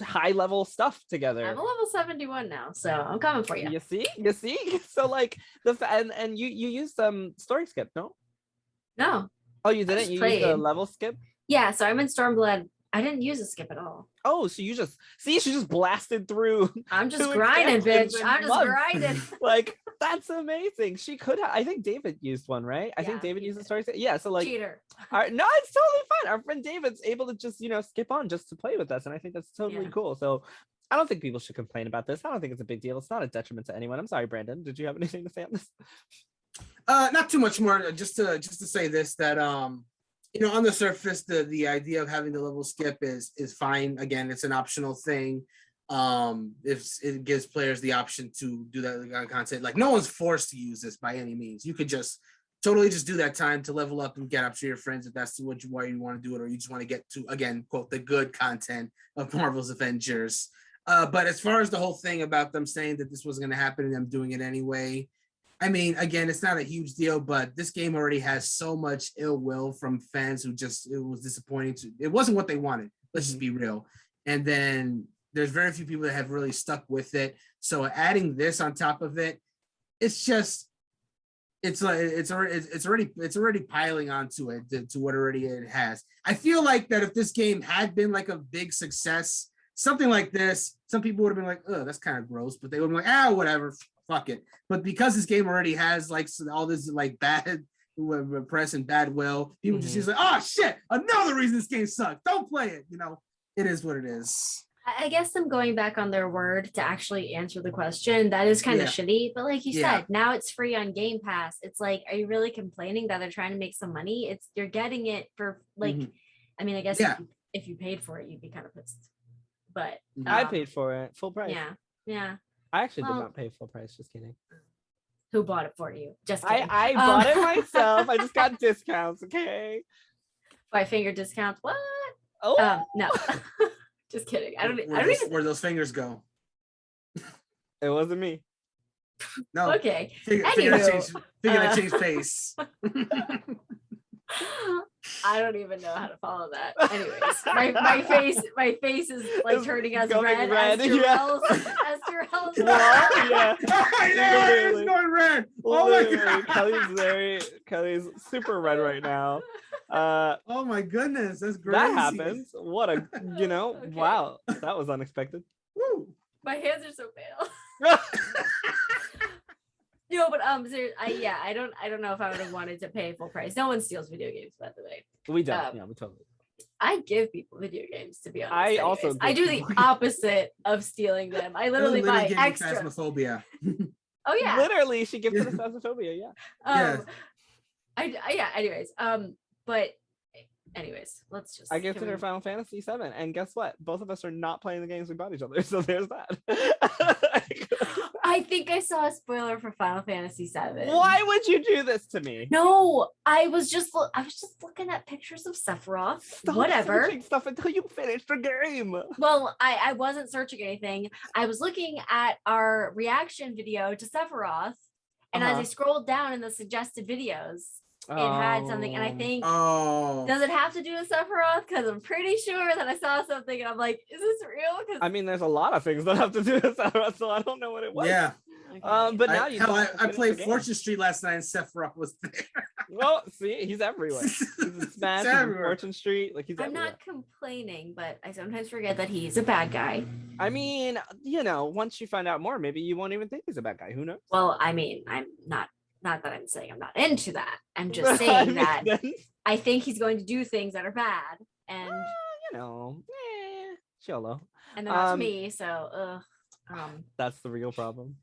high level stuff together. I'm a level 71 now, so I'm coming for you. You see so like and you used some story skip? No, oh, you didn't? You used a level skip? Yeah, so I'm in Stormblood I didn't use a skip at all. Oh, so you just she just blasted through. I'm just 2 grinding, expansions bitch. in I'm just months. grinding. Like, that's amazing. She could have. I think David used one, right? I think Yeah, David he used the did. story. Yeah, so like, Cheater. no, it's totally fine. Our friend David's able to just skip on just to play with us, and I think that's totally Yeah. cool. So I don't think people should complain about this. I don't think it's a big deal. It's not a detriment to anyone. I'm sorry, Brandon. Did you have anything to say on this? Not too much more. Just to say this, that on the surface, the idea of having the level skip is fine. Again, it's an optional thing. If it gives players the option to do that content, like no one's forced to use this by any means. You could just totally just do that time to level up and get up to your friends if that's why you want to do it, or you just want to get to, again, quote, the good content of Marvel's Avengers. But as far as the whole thing about them saying that this was going to happen and them doing it anyway, I mean, again, it's not a huge deal, but this game already has so much ill will from fans who just, it was disappointing. It wasn't what they wanted. Let's just be real. And then there's very few people that have really stuck with it. So adding this on top of it, it's just, it's already piling onto it to what already it has. I feel like that if this game had been like a big success, something like this, some people would have been like, oh, that's kind of gross, but they would be like, whatever, fuck it. But because this game already has like all this like bad press and bad will, people just use like, oh shit, another reason this game sucks. Don't play it. It is what it is. I guess them going back on their word to actually answer the question, that is kind of shitty. But like you said, now it's free on Game Pass. It's like, are you really complaining that they're trying to make some money? You're getting it for like, I mean, I guess if you paid for it, you'd be kind of pissed. But I paid for it full price. Yeah. I actually did not pay full price. Just kidding. Who bought it for you? Just kidding. I bought it myself. I just got discounts. Okay. 5-finger discounts. What? Oh no. Just kidding. I don't even. Where those fingers go? It wasn't me. No. Okay. Figure that changed face. I don't even know how to follow that. Anyways, my face is like turning as red as Jerel's. As Jerel's. Yeah. It's going red. Oh my god. Kellie's super red right now. Oh my goodness, that's great. That happens. What a okay. Wow, that was unexpected. Woo. My hands are so pale. No, but seriously, I don't know if I would have wanted to pay full price. No one steals video games, by the way. We don't. Yeah, we totally. I give people video games, to be honest. I do the opposite of stealing them. I literally buy extra. Phasmophobia. Oh yeah. Literally, she gives us phasmophobia. Yeah. Anyways, but anyways, let's just. I gifted her Final Fantasy VII, and guess what? Both of us are not playing the games we bought each other, so there's that. I think I saw a spoiler for Final Fantasy VII. Why would you do this to me? No, I was just looking at pictures of Sephiroth. Stop whatever. Searching stuff until you finish the game. Well, I wasn't searching anything. I was looking at our reaction video to Sephiroth, and as I scrolled down in the suggested videos, it had something, and I think, does it have to do with Sephiroth? Because I'm pretty sure that I saw something, and I'm like, is this real? I mean, there's a lot of things that have to do with Sephiroth, so I don't know what it was. Yeah. Okay. But now I played Fortune Street last night, and Sephiroth was there. Well, see, he's everywhere. He's in Smash, he's in Fortune Street, like he's everywhere. I'm not complaining, but I sometimes forget that he's a bad guy. I mean, once you find out more, maybe you won't even think he's a bad guy. Who knows? Well, I mean, I'm not that I'm saying I'm not into that. I'm just saying that I think he's going to do things that are bad, and Cholo. And they're not to me, so that's the real problem.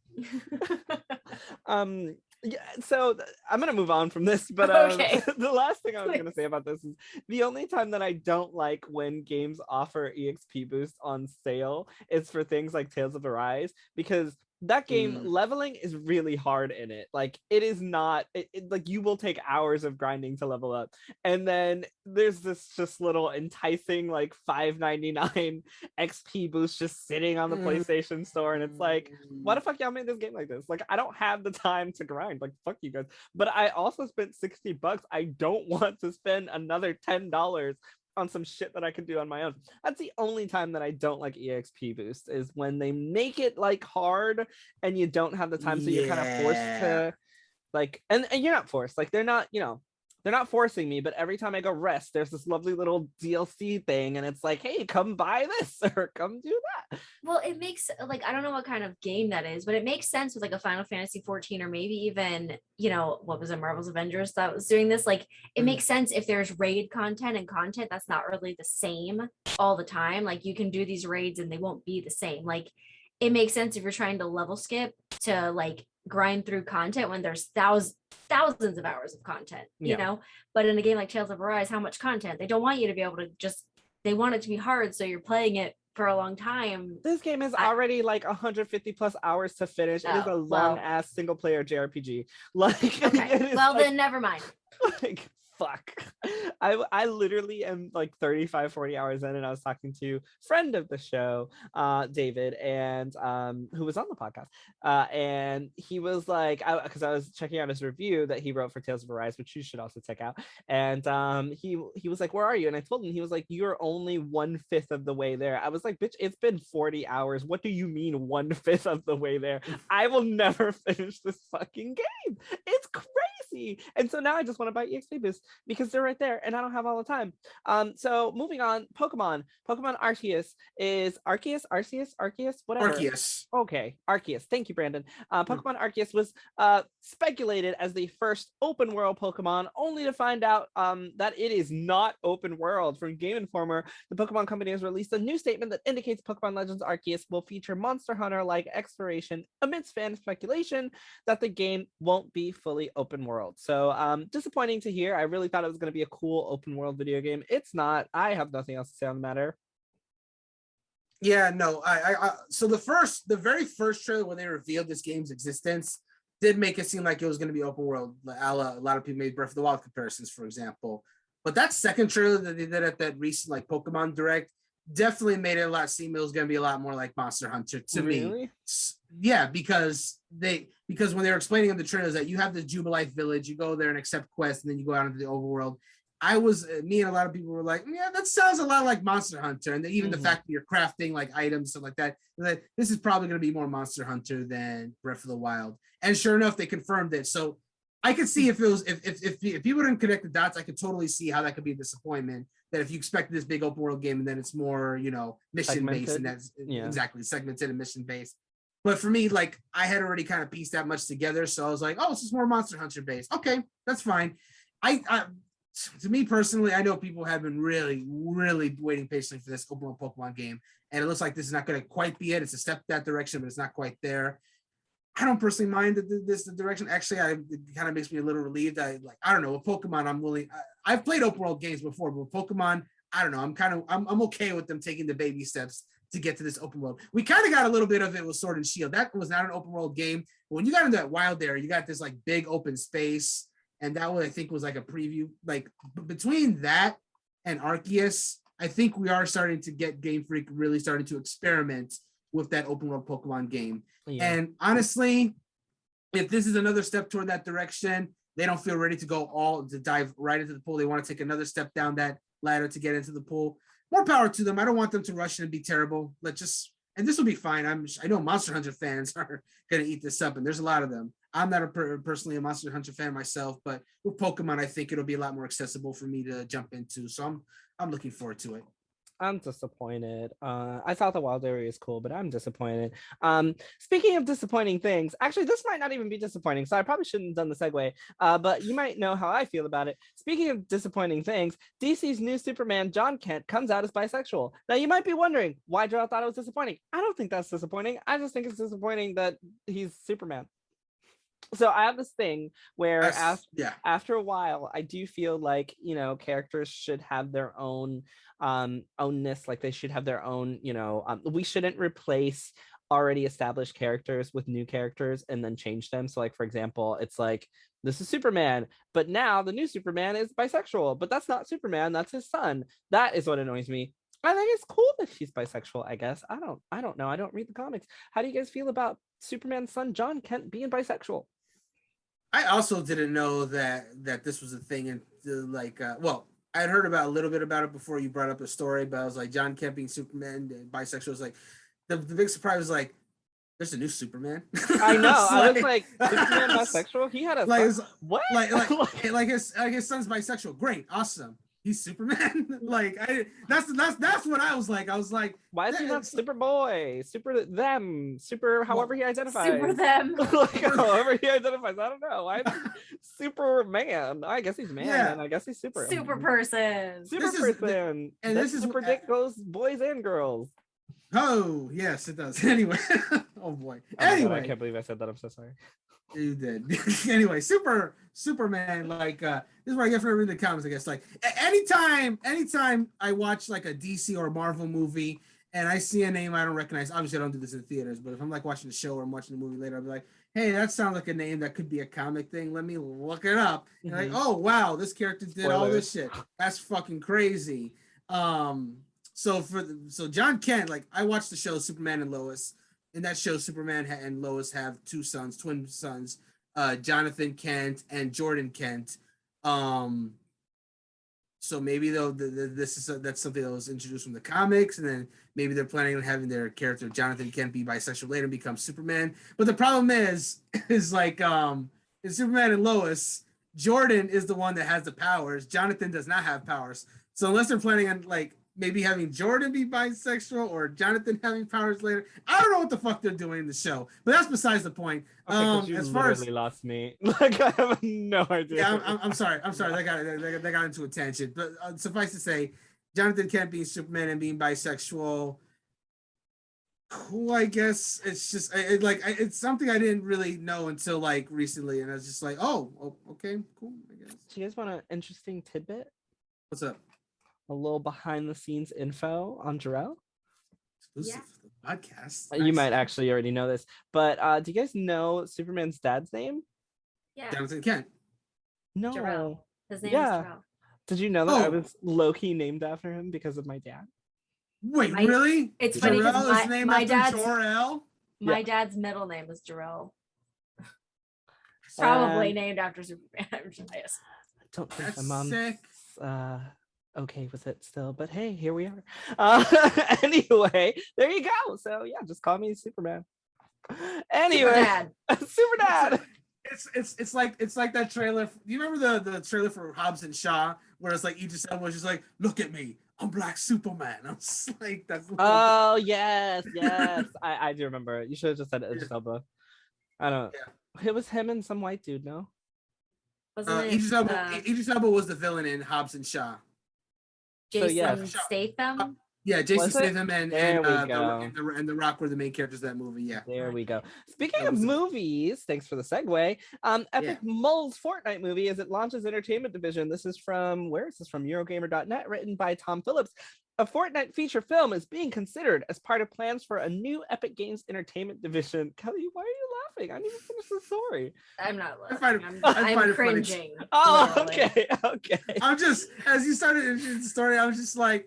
Yeah, so I'm gonna move on from this, but okay. The last thing I was gonna say about this is the only time that I don't like when games offer EXP boosts on sale is for things like Tales of Arise, because that game leveling is really hard in it. Like it is not like you will take hours of grinding to level up, and then there's this just little enticing like $5.99 XP boost just sitting on the PlayStation Store, and it's like, why the fuck y'all made this game like this? Like I don't have the time to grind. Like fuck you guys. But I also spent $60. I don't want to spend another $10 on some shit that I could do on my own. That's the only time that I don't like EXP boosts, is when they make it like hard and you don't have the time, so you're kind of forced to like, and you're not forced, like they're not, they're not forcing me, but every time I go rest, there's this lovely little DLC thing, and it's like, hey, come buy this or come do that. Well, it makes like, I don't know what kind of game that is, but it makes sense with like a Final Fantasy 14 or maybe even, you know, what was it, Marvel's Avengers that was doing this. Like, it makes sense if there's raid content and content that's not really the same all the time. Like, you can do these raids and they won't be the same. Like, it makes sense if you're trying to level skip to like grind through content when there's thousands of hours of content, you know. But in a game like Tales of Arise, how much content? They don't want you to be able to just, they want it to be hard, so you're playing it for a long time. This game is already like 150 plus hours to finish. It is a long ass single player JRPG. Like, okay, well then never mind. Like, fuck. I literally am like 35 40 hours in, and I was talking to friend of the show, David, and who was on the podcast, and he was like, because I was checking out his review that he wrote for Tales of Arise, which you should also check out, and he was like, where are you? And I told him, he was like, you're only 1/5 of the way there. I was like, bitch, it's been 40 hours. What do you mean 1/5 of the way there? I will never finish this fucking game. It's crazy. And so now I just want to buy EXP boost because they're right there and I don't have all the time. So moving on, Pokemon Arceus is Arceus, whatever. Arceus. Okay, Arceus. Thank you, Brandon. Pokemon Arceus was speculated as the first open world Pokemon, only to find out that it is not open world. From Game Informer, the Pokemon Company has released a new statement that indicates Pokemon Legends Arceus will feature Monster Hunter-like exploration amidst fan speculation that the game won't be fully open world. So disappointing to hear. I really thought it was going to be a cool open world video game. It's not. I have nothing else to say on the matter. Yeah, no, so the very first trailer when they revealed this game's existence did make it seem like it was going to be open world. A lot of people made Breath of the Wild comparisons, for example. But that second trailer that they did at that recent like Pokemon Direct definitely made it seem it was going to be a lot more like Monster Hunter to me. Yeah, because when they were explaining in the trailers that you have the Jubilife Village, you go there and accept quests, and then you go out into the overworld. Me and a lot of people were like, yeah, that sounds a lot like Monster Hunter. And even the fact that you're crafting like items, stuff like that, this is probably going to be more Monster Hunter than Breath of the Wild. And sure enough, they confirmed it. So I could see if people didn't connect the dots, I could totally see how that could be a disappointment. That if you expect this big open world game and then it's more, mission based, and that's exactly segmented and mission based. But for me, like, I had already kind of pieced that much together. So I was like, oh, it's just more Monster Hunter based. Okay, that's fine. To me personally, I know people have been really, really waiting patiently for this open world Pokemon game. And it looks like this is not going to quite be it. It's a step that direction, but it's not quite there. I don't personally mind the direction. Actually, it kind of makes me a little relieved. I don't know, with Pokemon, I've played open world games before, but with Pokemon, I don't know. I'm okay with them taking the baby steps to get to this open world. We kind of got a little bit of it with Sword and Shield. That was not an open world game. But when you got into that wild area, you got this like big open space. And that one, I think, was like a preview. Like between that and Arceus, I think we are starting to get Game Freak really starting to experiment with that open world Pokemon game. Yeah. And honestly, if this is another step toward that direction, they don't feel ready to dive right into the pool. They want to take another step down that ladder to get into the pool. More power to them. I don't want them to rush in and be terrible. And this will be fine. I know Monster Hunter fans are going to eat this up, and there's a lot of them. I'm not personally a Monster Hunter fan myself, but with Pokemon, I think it'll be a lot more accessible for me to jump into. So I'm looking forward to it. I'm disappointed. I thought the wild area is cool, but I'm disappointed. Speaking of disappointing things, actually, this might not even be disappointing, so I probably shouldn't have done the segue, but you might know how I feel about it. Speaking of disappointing things, DC's new Superman, John Kent, comes out as bisexual. Now, you might be wondering why Joel thought it was disappointing. I don't think that's disappointing. I just think it's disappointing that he's Superman. So I have this thing where after a while, I do feel like, characters should have their own ownness, like they should have their own, we shouldn't replace already established characters with new characters and then change them. So like, for example, it's like, this is Superman, but now the new Superman is bisexual, but that's not Superman, that's his son. That is what annoys me. I think it's cool that she's bisexual, I guess. I don't know. I don't read the comics. How do you guys feel about Superman's son, John Kent, being bisexual? I also didn't know that this was a thing, and I had heard about a little bit about it before you brought up the story, but I was like, John Kent being Superman, bisexual was like, the big surprise was like, There's a new Superman. I know. I was like, Superman bisexual? He had a like, what? like his son's bisexual. Great, awesome. He's Superman. That's what I was like. I was like, why is he not Superboy? Super them, super however he identifies. Super them. Like, however he identifies. I don't know. Why is he Superman? I guess he's man. Yeah. And I guess he's super. Super person. Super person. And this is super dick goes boys and girls. Oh yes, it does. Anyway, oh boy. Oh my Anyway, God, I can't believe I said that. I'm so sorry. You did. Anyway, Superman, like this is what I get from reading the comics, I guess. Like anytime I watch like a DC or Marvel movie and I see a name I don't recognize, obviously I don't do this in theaters, but if I'm like watching the show or I'm watching the movie later, I'll be like, hey, that sounds like a name that could be a comic thing. Let me look it up. And like, oh wow, this character did all this shit. That's fucking crazy. So John Kent, like I watched the show Superman and Lois. In that show, Superman and Lois have twin sons, Jonathan Kent and Jordan Kent. So maybe though that's something that was introduced from the comics, and then maybe they're planning on having their character Jonathan Kent be bisexual later and become Superman. But the problem is like in Superman and Lois, Jordan is the one that has the powers. Jonathan does not have powers. So unless they're planning on like maybe having Jordan be bisexual or Jonathan having powers later. I don't know what the fuck they're doing in the show, but that's besides the point. Okay, you as far as lost me, like I have no idea. Yeah, I'm sorry. They got into a tangent, but suffice to say, Jonathan Kent being Superman and being bisexual. Cool, I guess it's just it's something I didn't really know until like recently, and I was just like, oh, okay, cool. I guess. Do you guys want an interesting tidbit? What's up? A little behind the scenes info on Jerel. Exclusive to the podcast. You might actually already know this, but do you guys know Superman's dad's name? Yeah. Jonathan Kent. No. Jerel. His name is Jerel. Did you know that I was low-key named after him because of my dad? Wait, really? It's funny because my dad's Jor-El? My dad's middle name is Jerel. Probably named after Superman. I don't think That's my mom's sick. Okay with it still, but hey, here we are. Anyway, there you go. So yeah, just call me Superman. Anyway, Super Dad. It's like that trailer. Do you remember the trailer for Hobbs and Shaw where it's like Idris Elba was just like, look at me, I'm Black Superman. I was like, that's. Oh yes. I do remember it. You should have just said Idris Elba. I don't. Yeah. It was him and some white dude. No. Idris Elba was the villain in Hobbs and Shaw. Jason Statham. Yeah, Jason Statham and The Rock were the main characters of that movie. Yeah. There we go. Speaking of movies, thanks for the segue. Epic Mulls Fortnite movie as it launches entertainment division. This is from where is this from? Eurogamer.net, written by Tom Phillips. A Fortnite feature film is being considered as part of plans for a new Epic Games entertainment division. Kelly, why are you laughing? I didn't even finish the story. I'm not laughing. I'm cringing. Oh, okay. I'm just, as you started the story, I was just like,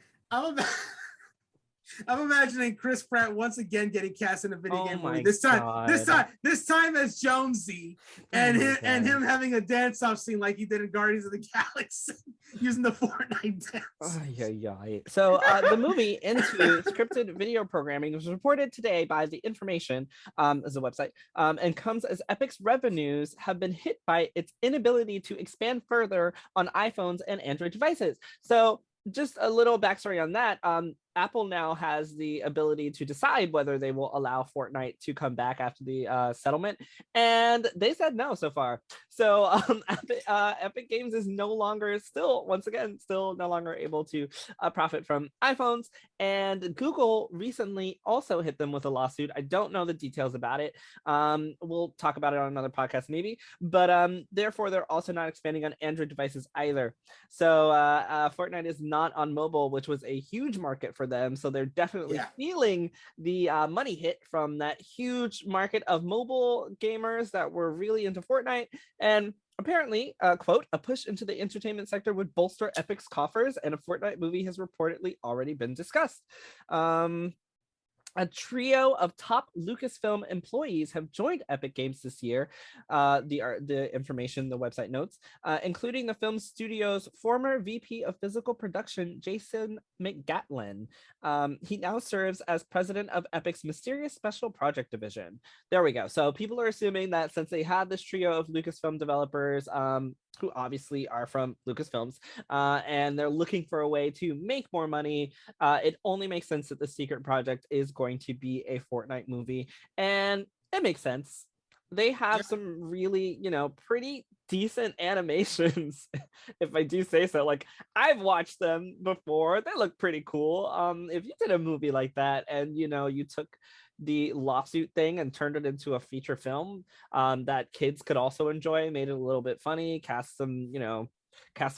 I'm imagining Chris Pratt once again getting cast in a video game movie. This time as Jonesy, and him having a dance-off scene like he did in Guardians of the Galaxy, using the Fortnite dance. So the movie into scripted video programming was reported today by The Information, as a website, and comes as Epic's revenues have been hit by its inability to expand further on iPhones and Android devices. So just a little backstory on that. Apple now has the ability to decide whether they will allow Fortnite to come back after the settlement, and they said no so far. So Epic Games is no longer no longer able to profit from iPhones, and Google recently also hit them with a lawsuit. I don't know the details about it. We'll talk about it on another podcast maybe, but therefore they're also not expanding on Android devices either. So Fortnite is not on mobile, which was a huge market for them, so they're definitely feeling the money hit from that huge market of mobile gamers that were really into Fortnite. And apparently, quote, a push into the entertainment sector would bolster Epic's coffers, and a Fortnite movie has reportedly already been discussed. A trio of top Lucasfilm employees have joined Epic Games this year. The information, the website notes, including the film studio's former VP of Physical Production, Jason McGatlin. He now serves as president of Epic's Mysterious Special Project Division. There we go. So people are assuming that since they had this trio of Lucasfilm developers, who obviously are from Lucasfilms, and they're looking for a way to make more money, it only makes sense that the secret project is going to be a Fortnite movie, and it makes sense. They have some really, pretty decent animations, if I do say so. Like, I've watched them before. They look pretty cool. If you did a movie like that and, you took the lawsuit thing and turned it into a feature film that kids could also enjoy, made it a little bit funny, cast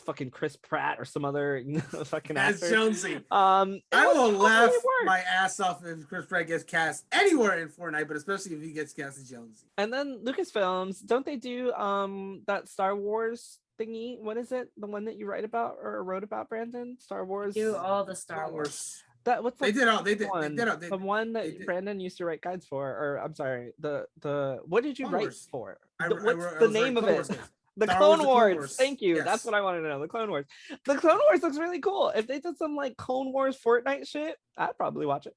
fucking Chris Pratt or some other fucking actor. Jonesy. I will laugh my ass off if Chris Pratt gets cast anywhere in Fortnite, but especially if he gets cast as Jonesy. And then Lucasfilms, don't they do that Star Wars thingy? What is it? The one that you write about or wrote about, Brandon? Star Wars. Do all the Star Wars. They did the one that Brandon used to write guides for, or I'm sorry, the what did you write for? What's the name of it? The Clone Wars. Thank you. Yes. That's what I wanted to know. The Clone Wars. The Clone Wars looks really cool. If they did some like Clone Wars Fortnite shit, I'd probably watch it.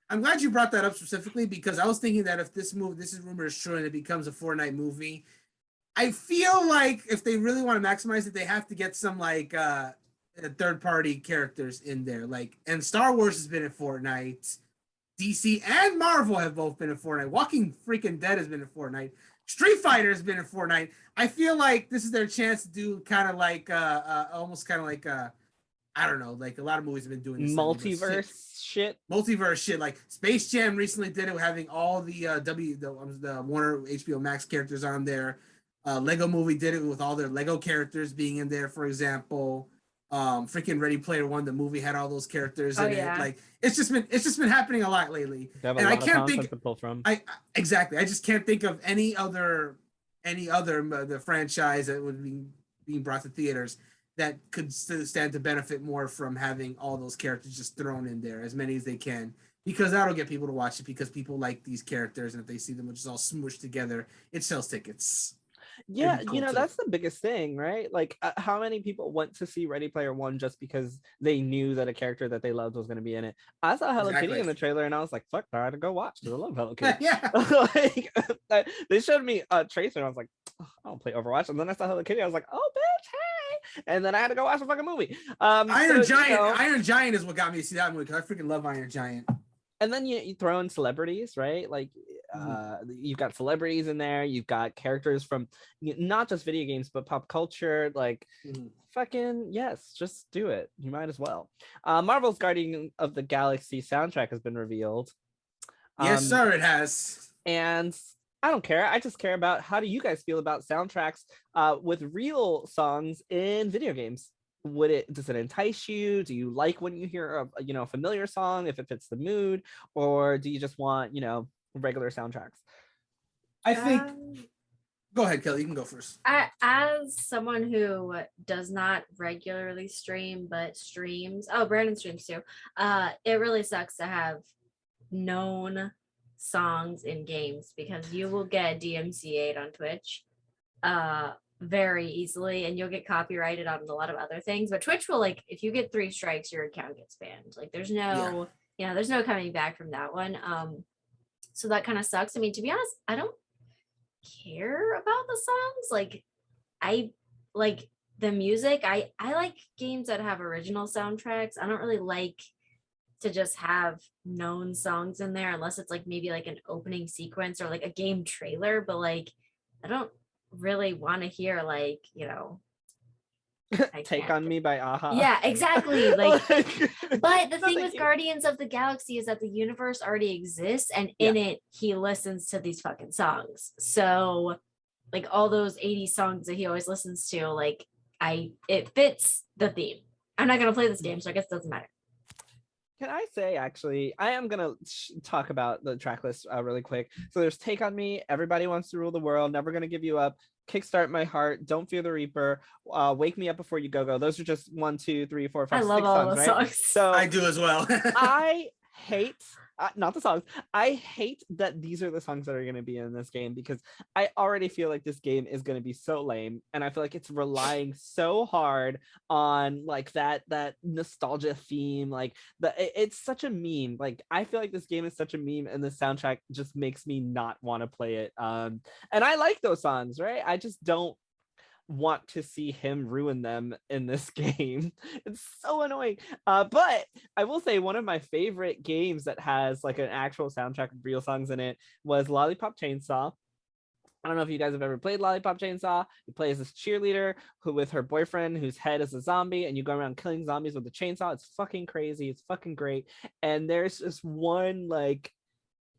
I'm glad you brought that up specifically because I was thinking that if this is rumored is true and it becomes a Fortnite movie, I feel like if they really want to maximize it, they have to get some like third-party characters in there. Like, and Star Wars has been in Fortnite. DC and Marvel have both been in Fortnite. Walking freaking Dead has been in Fortnite. Street Fighter has been in Fortnite. I feel like this is their chance to do kind of like almost kind of like I don't know, like a lot of movies have been doing this multiverse shit. Multiverse shit. Like Space Jam recently did it, having all the the Warner HBO Max characters on there. Lego Movie did it with all their Lego characters being in there, for example. Freaking Ready Player One, the movie had all those characters in it. Like it's just been happening a lot lately. And I can't think to pull from. I just can't think of any other the franchise that would be being brought to theaters that could stand to benefit more from having all those characters just thrown in there, as many as they can, because that'll get people to watch it because people like these characters, and if they see them just all smooshed together, it sells tickets. Yeah, that's the biggest thing, right? Like, how many people went to see Ready Player One just because they knew that a character that they loved was going to be in it? I saw Hello Kitty in the trailer, and I was like, "Fuck, I had to go watch because I love Hello Kitty." Yeah, like, they showed me a Tracer, and I was like, oh, "I don't play Overwatch." And then I saw Hello Kitty, I was like, "Oh, bitch, hey!" And then I had to go watch the fucking movie. Iron Giant is what got me to see that movie because I freaking love Iron Giant. And then you throw in celebrities, right? Like, you've got celebrities in there. You've got characters from not just video games, but pop culture. Like, fucking yes, just do it. You might as well. Marvel's Guardian of the Galaxy soundtrack has been revealed. Yes, sir, it has. And I don't care. I just care about how do you guys feel about soundtracks with real songs in video games? Does it entice you? Do you like when you hear a familiar song if it fits the mood, or do you just want regular soundtracks? I think go ahead, Kelly, you can go first. As someone who does not regularly stream but streams, Brandon streams too, it really sucks to have known songs in games because you will get DMCA'd on Twitch very easily, and you'll get copyrighted on a lot of other things, but Twitch will, like, if you get 3 strikes, your account gets banned. Like, there's no there's no coming back from that one. So that kind of sucks. I mean, to be honest, I don't care about the songs. Like, I like the music. I like games that have original soundtracks. I don't really like to just have known songs in there unless it's like maybe like an opening sequence or like a game trailer, but like I don't really want to hear like Take on Me by Aha. Yeah, exactly. Like but the thing with Guardians of the Galaxy is that the universe already exists, and in it he listens to these fucking songs. So like all those 80s songs that he always listens to, like it fits the theme. I'm not gonna play this game, so I guess it doesn't matter. Can I say, actually, I am going to talk about the track list really quick. So there's Take on Me, Everybody Wants to Rule the World, Never Gonna Give You Up, Kickstart My Heart, Don't Fear the Reaper, Wake Me Up Before You Go Go. Those are just 1, 2, 3, 4, 5, 6 songs, right? Songs. So I do as well. I hate not the songs. I hate that these are the songs that are going to be in this game because I already feel like this game is going to be so lame, and I feel like it's relying so hard on like that nostalgia theme. Like it's such a meme. Like I feel like this game is such a meme, and the soundtrack just makes me not want to play it. And I like those songs, right? I just don't want to see him ruin them in this game. It's so annoying. But I will say one of my favorite games that has like an actual soundtrack with real songs in it was Lollipop Chainsaw. I don't know if you guys have ever played Lollipop Chainsaw. You play as this cheerleader who with her boyfriend whose head is a zombie, and you go around killing zombies with a chainsaw. It's fucking crazy. It's fucking great. And there's this one like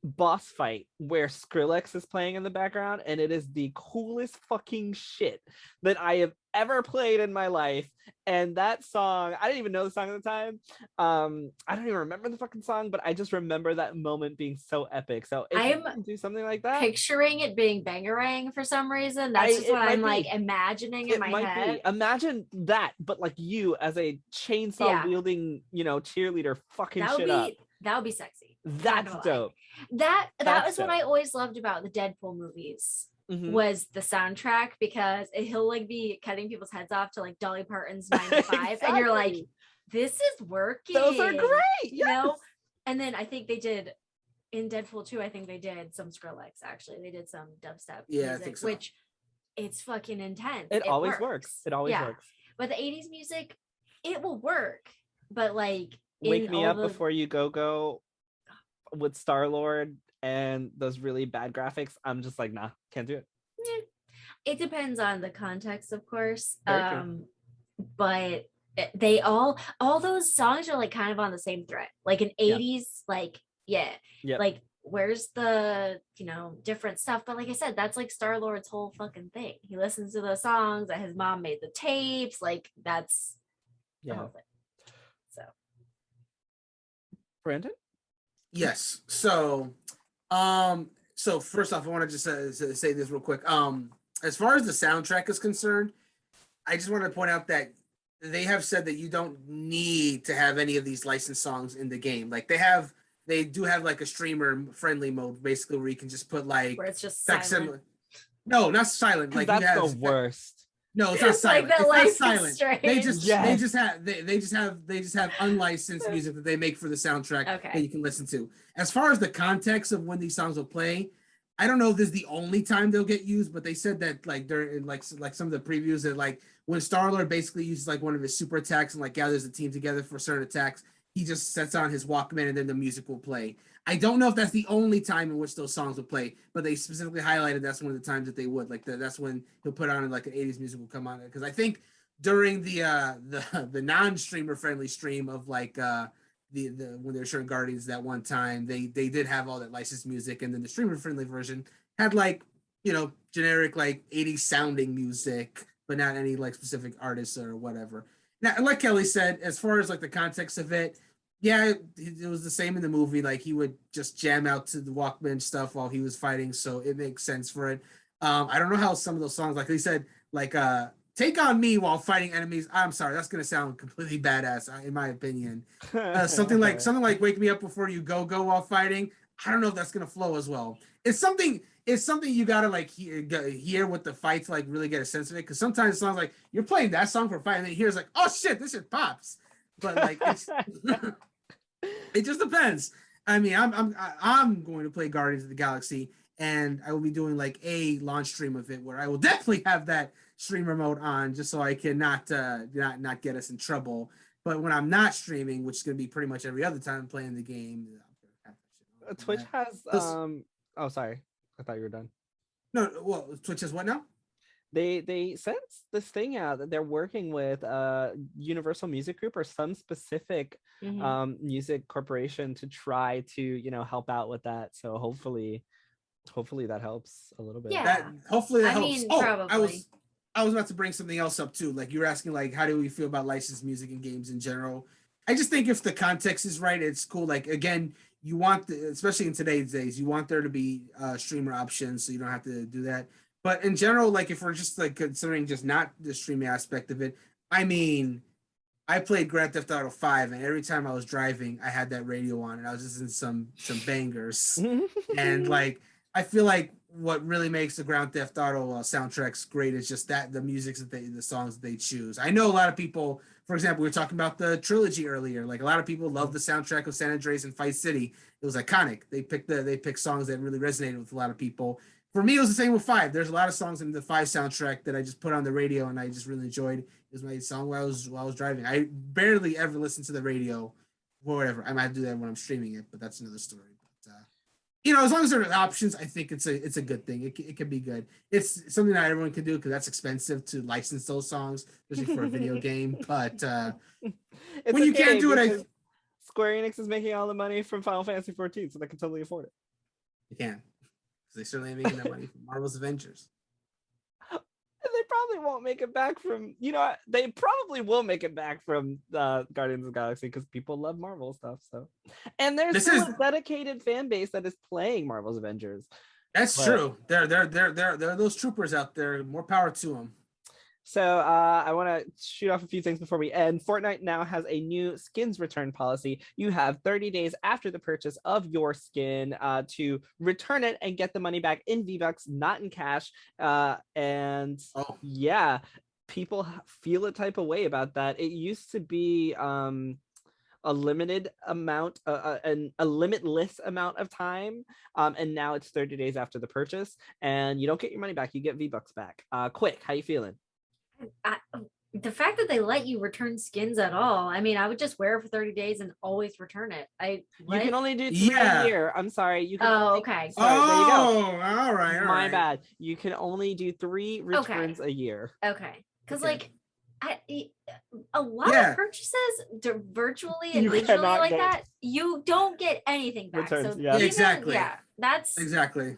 boss fight where Skrillex is playing in the background, and it is the coolest fucking shit that I have ever played in my life. And that song, I didn't even know the song at the time. I don't even remember the fucking song, but I just remember that moment being so epic. So if you can do something like that, picturing it being Bangarang for some reason. That's just what I'm like imagining in my head. Imagine that, but like you as a chainsaw wielding, cheerleader fucking shit up. That would be sexy. That's dope. That was what I always loved about the Deadpool movies. Was the soundtrack, because he'll like be cutting people's heads off to like Dolly Parton's 9 to 5, exactly. And you're like, this is working. Those are great. Yes. You know? And then I think they did in Deadpool 2, I think they did some Skrillex actually. They did some dubstep music, I think so. Which it's fucking intense. It always works. It always works. But the 80s music, it will work. But like Wake Me Up Before You Go with Star-Lord and those really bad graphics, I'm just like, nah, can't do it. It depends on the context, of course. But they all those songs are like kind of on the same thread. Like in 80s, like like where's the different stuff? But like I said, that's like Star-Lord's whole fucking thing. He listens to the songs that his mom made the tapes. Like that's the whole thing. Brandon? Yes. So first off, I want to just say this real quick. As far as the soundtrack is concerned, I just want to point out that they have said that you don't need to have any of these licensed songs in the game. Like they do have like a streamer friendly mode, basically, where you can just put like where it's just silent. No, not silent. Like that's the worst. No, it's not silent. Like it's not silent. They just have unlicensed music that they make for the soundtrack that you can listen to. As far as the context of when these songs will play, I don't know if this is the only time they'll get used, but they said that like during like some of the previews that like when Star-Lord basically uses like one of his super attacks and like gathers the team together for certain attacks, he just sets on his Walkman and then the music will play. I don't know if that's the only time in which those songs will play, but they specifically highlighted that's one of the times that they would. Like that's when he'll put on like an 80s music will come on. Because I think during the non-streamer friendly stream of like the when they were showing Guardians that one time, they did have all that licensed music, and then the streamer friendly version had like generic like 80s sounding music, but not any like specific artists or whatever. Now, like Kelly said, as far as like the context of it, yeah, it was the same in the movie. Like he would just jam out to the Walkman stuff while he was fighting, so it makes sense for it. I don't know how some of those songs, like they said, like "Take on Me" while fighting enemies. I'm sorry, that's gonna sound completely badass in my opinion. Something like "Wake Me Up Before You Go" while fighting. I don't know if that's gonna flow as well. It's something you gotta like hear with the fight to like really get a sense of it. Because sometimes it sounds like you're playing that song for a fight, and then you hear it's like, oh shit, this shit pops. But like it's it just depends. I mean, I'm going to play Guardians of the Galaxy, and I will be doing like a launch stream of it where I will definitely have that streamer mode on just so I can not get us in trouble. But when I'm not streaming, which is going to be pretty much every other time I'm playing the game, Twitch has oh sorry, I thought you were done. No, well, Twitch has what now? They sent this thing out that they're working with Universal Music Group or some specific music corporation to try to help out with that. So hopefully that helps a little bit. Yeah, hopefully that helps. Mean, probably. I was about to bring something else up too. Like you were asking, like how do we feel about licensed music and games in general? I just think if the context is right, it's cool. Like again, you want especially in today's days, you want there to be streamer options, so you don't have to do that. But in general, like if we're just like considering just not the streaming aspect of it, I mean, I played Grand Theft Auto 5, and every time I was driving, I had that radio on, and I was listening to some bangers. And like, I feel like what really makes the Grand Theft Auto soundtracks great is just that the music that the songs that they choose. I know a lot of people, for example, we were talking about the trilogy earlier. Like a lot of people love the soundtrack of San Andreas and Vice City. It was iconic. They picked songs that really resonated with a lot of people. For me, it was the same with 5. There's a lot of songs in the 5 soundtrack that I just put on the radio and I just really enjoyed. It was my song while I was driving. I barely ever listen to the radio or whatever. I might do that when I'm streaming it, but that's another story. But you know, as long as there are options, I think it's a good thing. It can be good. It's something that everyone can do because that's expensive to license those songs, especially for a video game. But when you can't do it, Square Enix is making all the money from Final Fantasy 14, so they can totally afford it. You can. They certainly ain't making that money from Marvel's Avengers. And they probably won't make it back from, they probably will make it back from Guardians of the Galaxy because people love Marvel stuff. So, and there's a dedicated fan base that is playing Marvel's Avengers. That's true. There are those troopers out there. More power to them. So I want to shoot off a few things before we end. Fortnite now has a new skins return policy. You have 30 days after the purchase of your skin to return it and get the money back in V-Bucks, not in cash. Yeah, people feel a type of way about that. It used to be a limited amount, a limitless amount of time, and now it's 30 days after the purchase, and you don't get your money back. You get V-Bucks back. Quick, how you feeling? The fact that they let you return skins at all, I mean, I would just wear it for 30 days and always return it. You can only do 3 a year. I'm sorry. You can okay. Sorry, there you go. All right. My bad. You can only do 3 returns a year. Okay. Because a lot of purchases virtually and digitally like that, you don't get anything back. Returns, so exactly. That's exactly.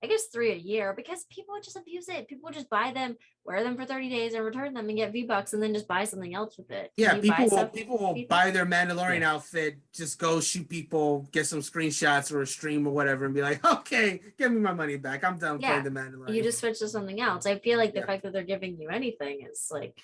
I guess 3 a year because people just abuse it. People just buy them, wear them for 30 days, and return them and get V-Bucks, and then just buy something else with it. Yeah, people will buy their Mandalorian outfit, just go shoot people, get some screenshots or a stream or whatever, and be like, okay, give me my money back. I'm done playing the Mandalorian. You just switch to something else. I feel like the fact that they're giving you anything is like,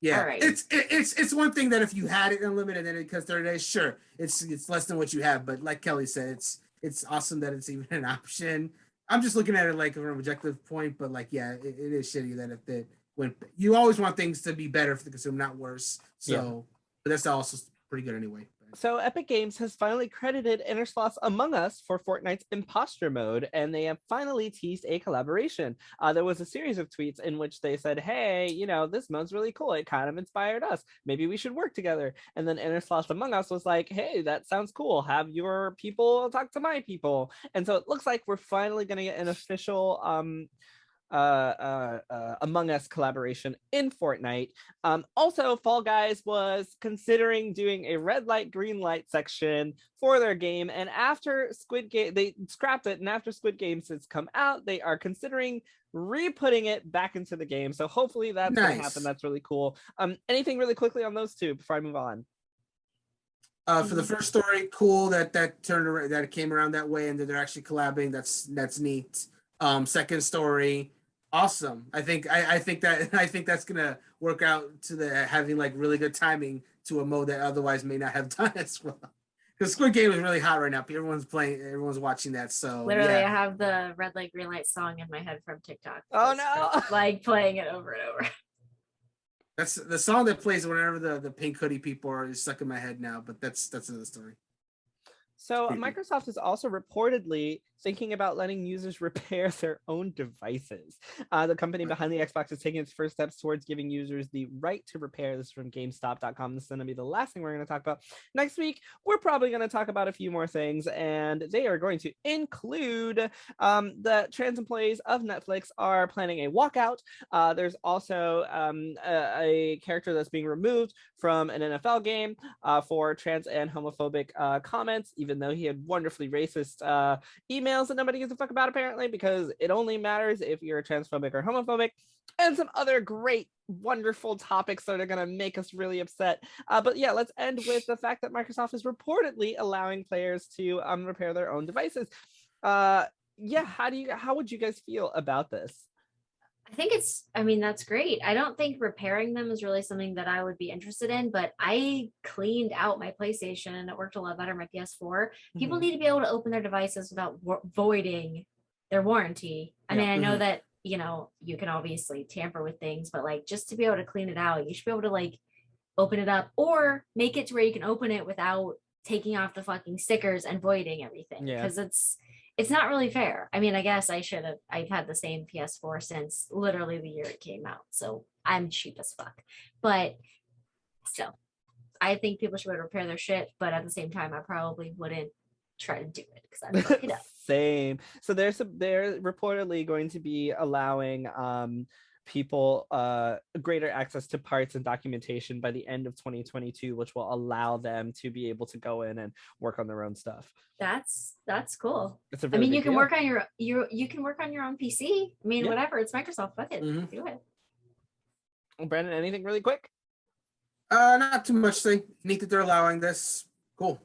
all right. It's one thing that if you had it unlimited and because 30 days, sure, it's less than what you have, but like Kelly said, it's awesome that it's even an option. I'm just looking at it like from an objective point, but like, it is shitty that when you always want things to be better for the consumer, not worse. So, but that's also pretty good anyway. So Epic Games has finally credited Innersloth's Among Us for Fortnite's imposter mode, and they have finally teased a collaboration. There was a series of tweets in which they said, hey, this mode's really cool. It kind of inspired us. Maybe we should work together. And then Innersloth's Among Us was like, hey, that sounds cool. Have your people talk to my people. And so it looks like we're finally going to get an official Among Us collaboration in Fortnite. Also, Fall Guys was considering doing a red light, green light section for their game, and after Squid Game, they scrapped it, and after Squid Games has come out, they are considering re-putting it back into the game. So hopefully that's going to happen. That's really cool. Anything really quickly on those two before I move on? For the first story, cool that turned around, that it came around that way, and that they're actually collabing. That's neat. Second story, awesome. I think that's gonna work out to the having like really good timing to a mode that otherwise may not have done as well. Because Squid Game is really hot right now. Everyone's watching that. So literally, I have the red light, green light song in my head from TikTok. Oh no! Like playing it over and over. That's the song that plays whenever the pink hoodie people are stuck in my head now. But that's another story. So Microsoft is also reportedly thinking about letting users repair their own devices. The company behind the Xbox is taking its first steps towards giving users the right to repair. This is from GameStop.com. This is going to be the last thing we're going to talk about. Next week, we're probably going to talk about a few more things, and they are going to include the trans employees of Netflix are planning a walkout. There's also a character that's being removed from an NFL game for trans and homophobic comments, even though he had wonderfully racist emails that nobody gives a fuck about, apparently, because it only matters if you're transphobic or homophobic, and some other great, wonderful topics that are going to make us really upset. But yeah, let's end with the fact that Microsoft is reportedly allowing players to repair their own devices. How would you guys feel about this? I think I mean, that's great. I don't think repairing them is really something that I would be interested in, but I cleaned out my PlayStation and it worked a lot better. My PS4. People need to be able to open their devices without voiding their warranty. I mean, I know that, you know, you can obviously tamper with things, but like just to be able to clean it out, you should be able to like open it up or make it to where you can open it without taking off the fucking stickers and voiding everything. Because it's not really fair. I mean, I guess I've had the same PS4 since literally the year it came out. So I'm cheap as fuck. But still, I think people should repair their shit. But at the same time, I probably wouldn't try to do it because I'd fuck it up. Same. So they're reportedly going to be allowing people greater access to parts and documentation by the end of 2022, which will allow them to be able to go in and work on their own stuff. That's cool. It's a really you can deal. work on you can work on your own PC. I mean, whatever. It's Microsoft. Fuck it. Do it. Brandon, anything really quick? Not too much. Neat that they're allowing this. Cool.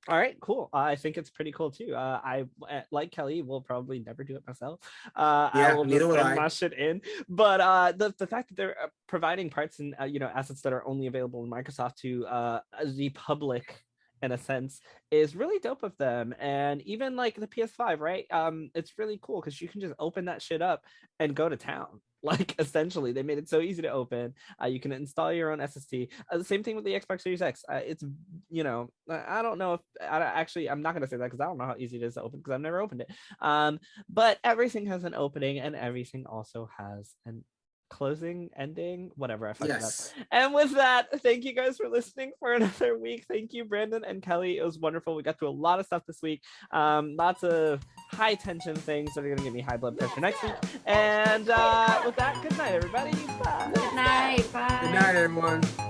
All right, cool. I think it's pretty cool too. I like Kelly will probably never do it myself. I will just send my shit in. But the fact that they're providing parts and assets that are only available in Microsoft to the public in a sense is really dope of them. And even like the PS5, right? It's really cool because you can just open that shit up and go to town. Like essentially they made it so easy to open. You can install your own SSD. The same thing with the Xbox Series X. It's I don't know if I'm not going to say that because I don't know how easy it is to open because I've never opened it. But everything has an opening and everything also has an closing, ending, whatever. I fucked it up. And with that, thank you guys for listening for another week. Thank you, Brandon and Kelly. It was wonderful. We got through a lot of stuff this week. Lots of high tension things that are going to give me high blood pressure next week. And with that, good night, everybody. Bye. Good night. Bye. Good night, everyone.